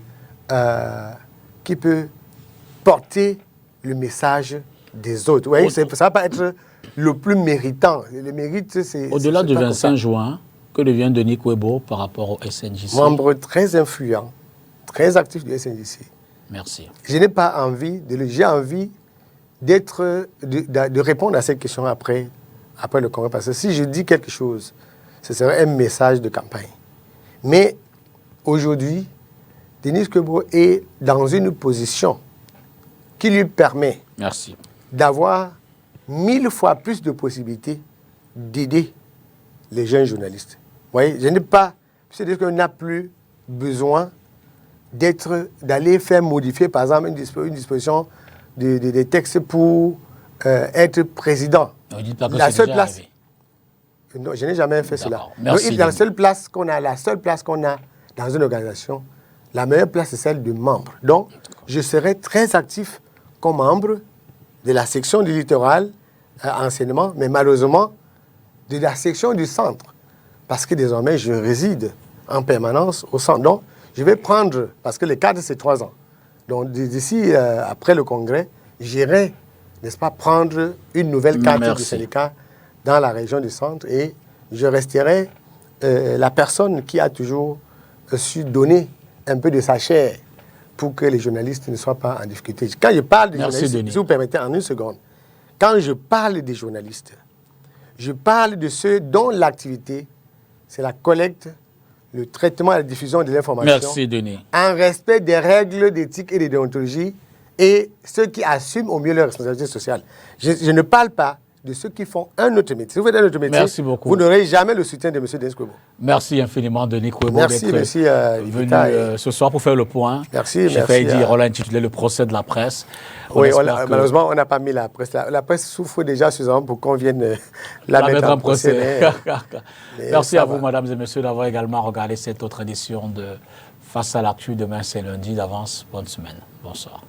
porter le message des autres. Vous voyez, ça ne va pas être le plus méritant. Le mérite, c'est...
Au-delà du 25 juin, que devient Denis Kouébo par rapport au SNJC?
Membre très influent, très actif du SNJC.
Merci.
Je n'ai pas envie, j'ai envie de répondre à cette question après le Congrès. Parce que si je dis quelque chose, ce serait un message de campagne. Mais aujourd'hui, Denis Kouébo est dans une position qui lui permet d'avoir 1000 fois plus de possibilités d'aider les jeunes journalistes. Vous voyez, je n'ai pas... C'est-à-dire qu'on n'a plus besoin d'aller faire modifier, par exemple, une disposition des textes pour être président.
Ne dites pas que
la
c'est
seule
déjà
place...
arrivé.
Non, je n'ai jamais fait cela.
Merci.
La seule place qu'on a dans une organisation, la meilleure place, c'est celle de membre. Donc, je serai très actif comme membre de la section du littoral, enseignement, mais malheureusement, de la section du centre. Parce que désormais, je réside en permanence au centre. Donc, je vais prendre, parce que le cadre, c'est 3 ans. Donc, d'ici, après le congrès, j'irai, n'est-ce pas, prendre une nouvelle carte du syndicat dans la région du centre et je resterai la personne qui a toujours su donner un peu de sa chair pour que les journalistes ne soient pas en difficulté. Quand je parle des journalistes,
Denis.
si vous permettez en une seconde, quand je parle des journalistes, je parle de ceux dont l'activité, c'est la collecte, le traitement et la diffusion de l'information.
Merci, Denis.
En respect des règles d'éthique et de déontologie et ceux qui assument au mieux leur responsabilité sociale. Je ne parle pas de ceux qui font un autre métier. Si vous faites un autre métier,
Merci beaucoup.
vous n'aurez jamais le soutien de M. Denis Kouébo.
Merci infiniment, Denis Kouébo,
Merci,
d'être venu ce soir pour faire le point.
Merci.
J'ai failli dire, on l'a intitulé le procès de le
Oui, malheureusement, on n'a pas mis la presse. La presse souffre déjà suffisamment pour qu'on vienne la mettre en procès.
Merci à vous, mesdames et messieurs, d'avoir également regardé cette autre édition de Face à l'actu. Demain, c'est lundi. D'avance, bonne semaine. Bonsoir.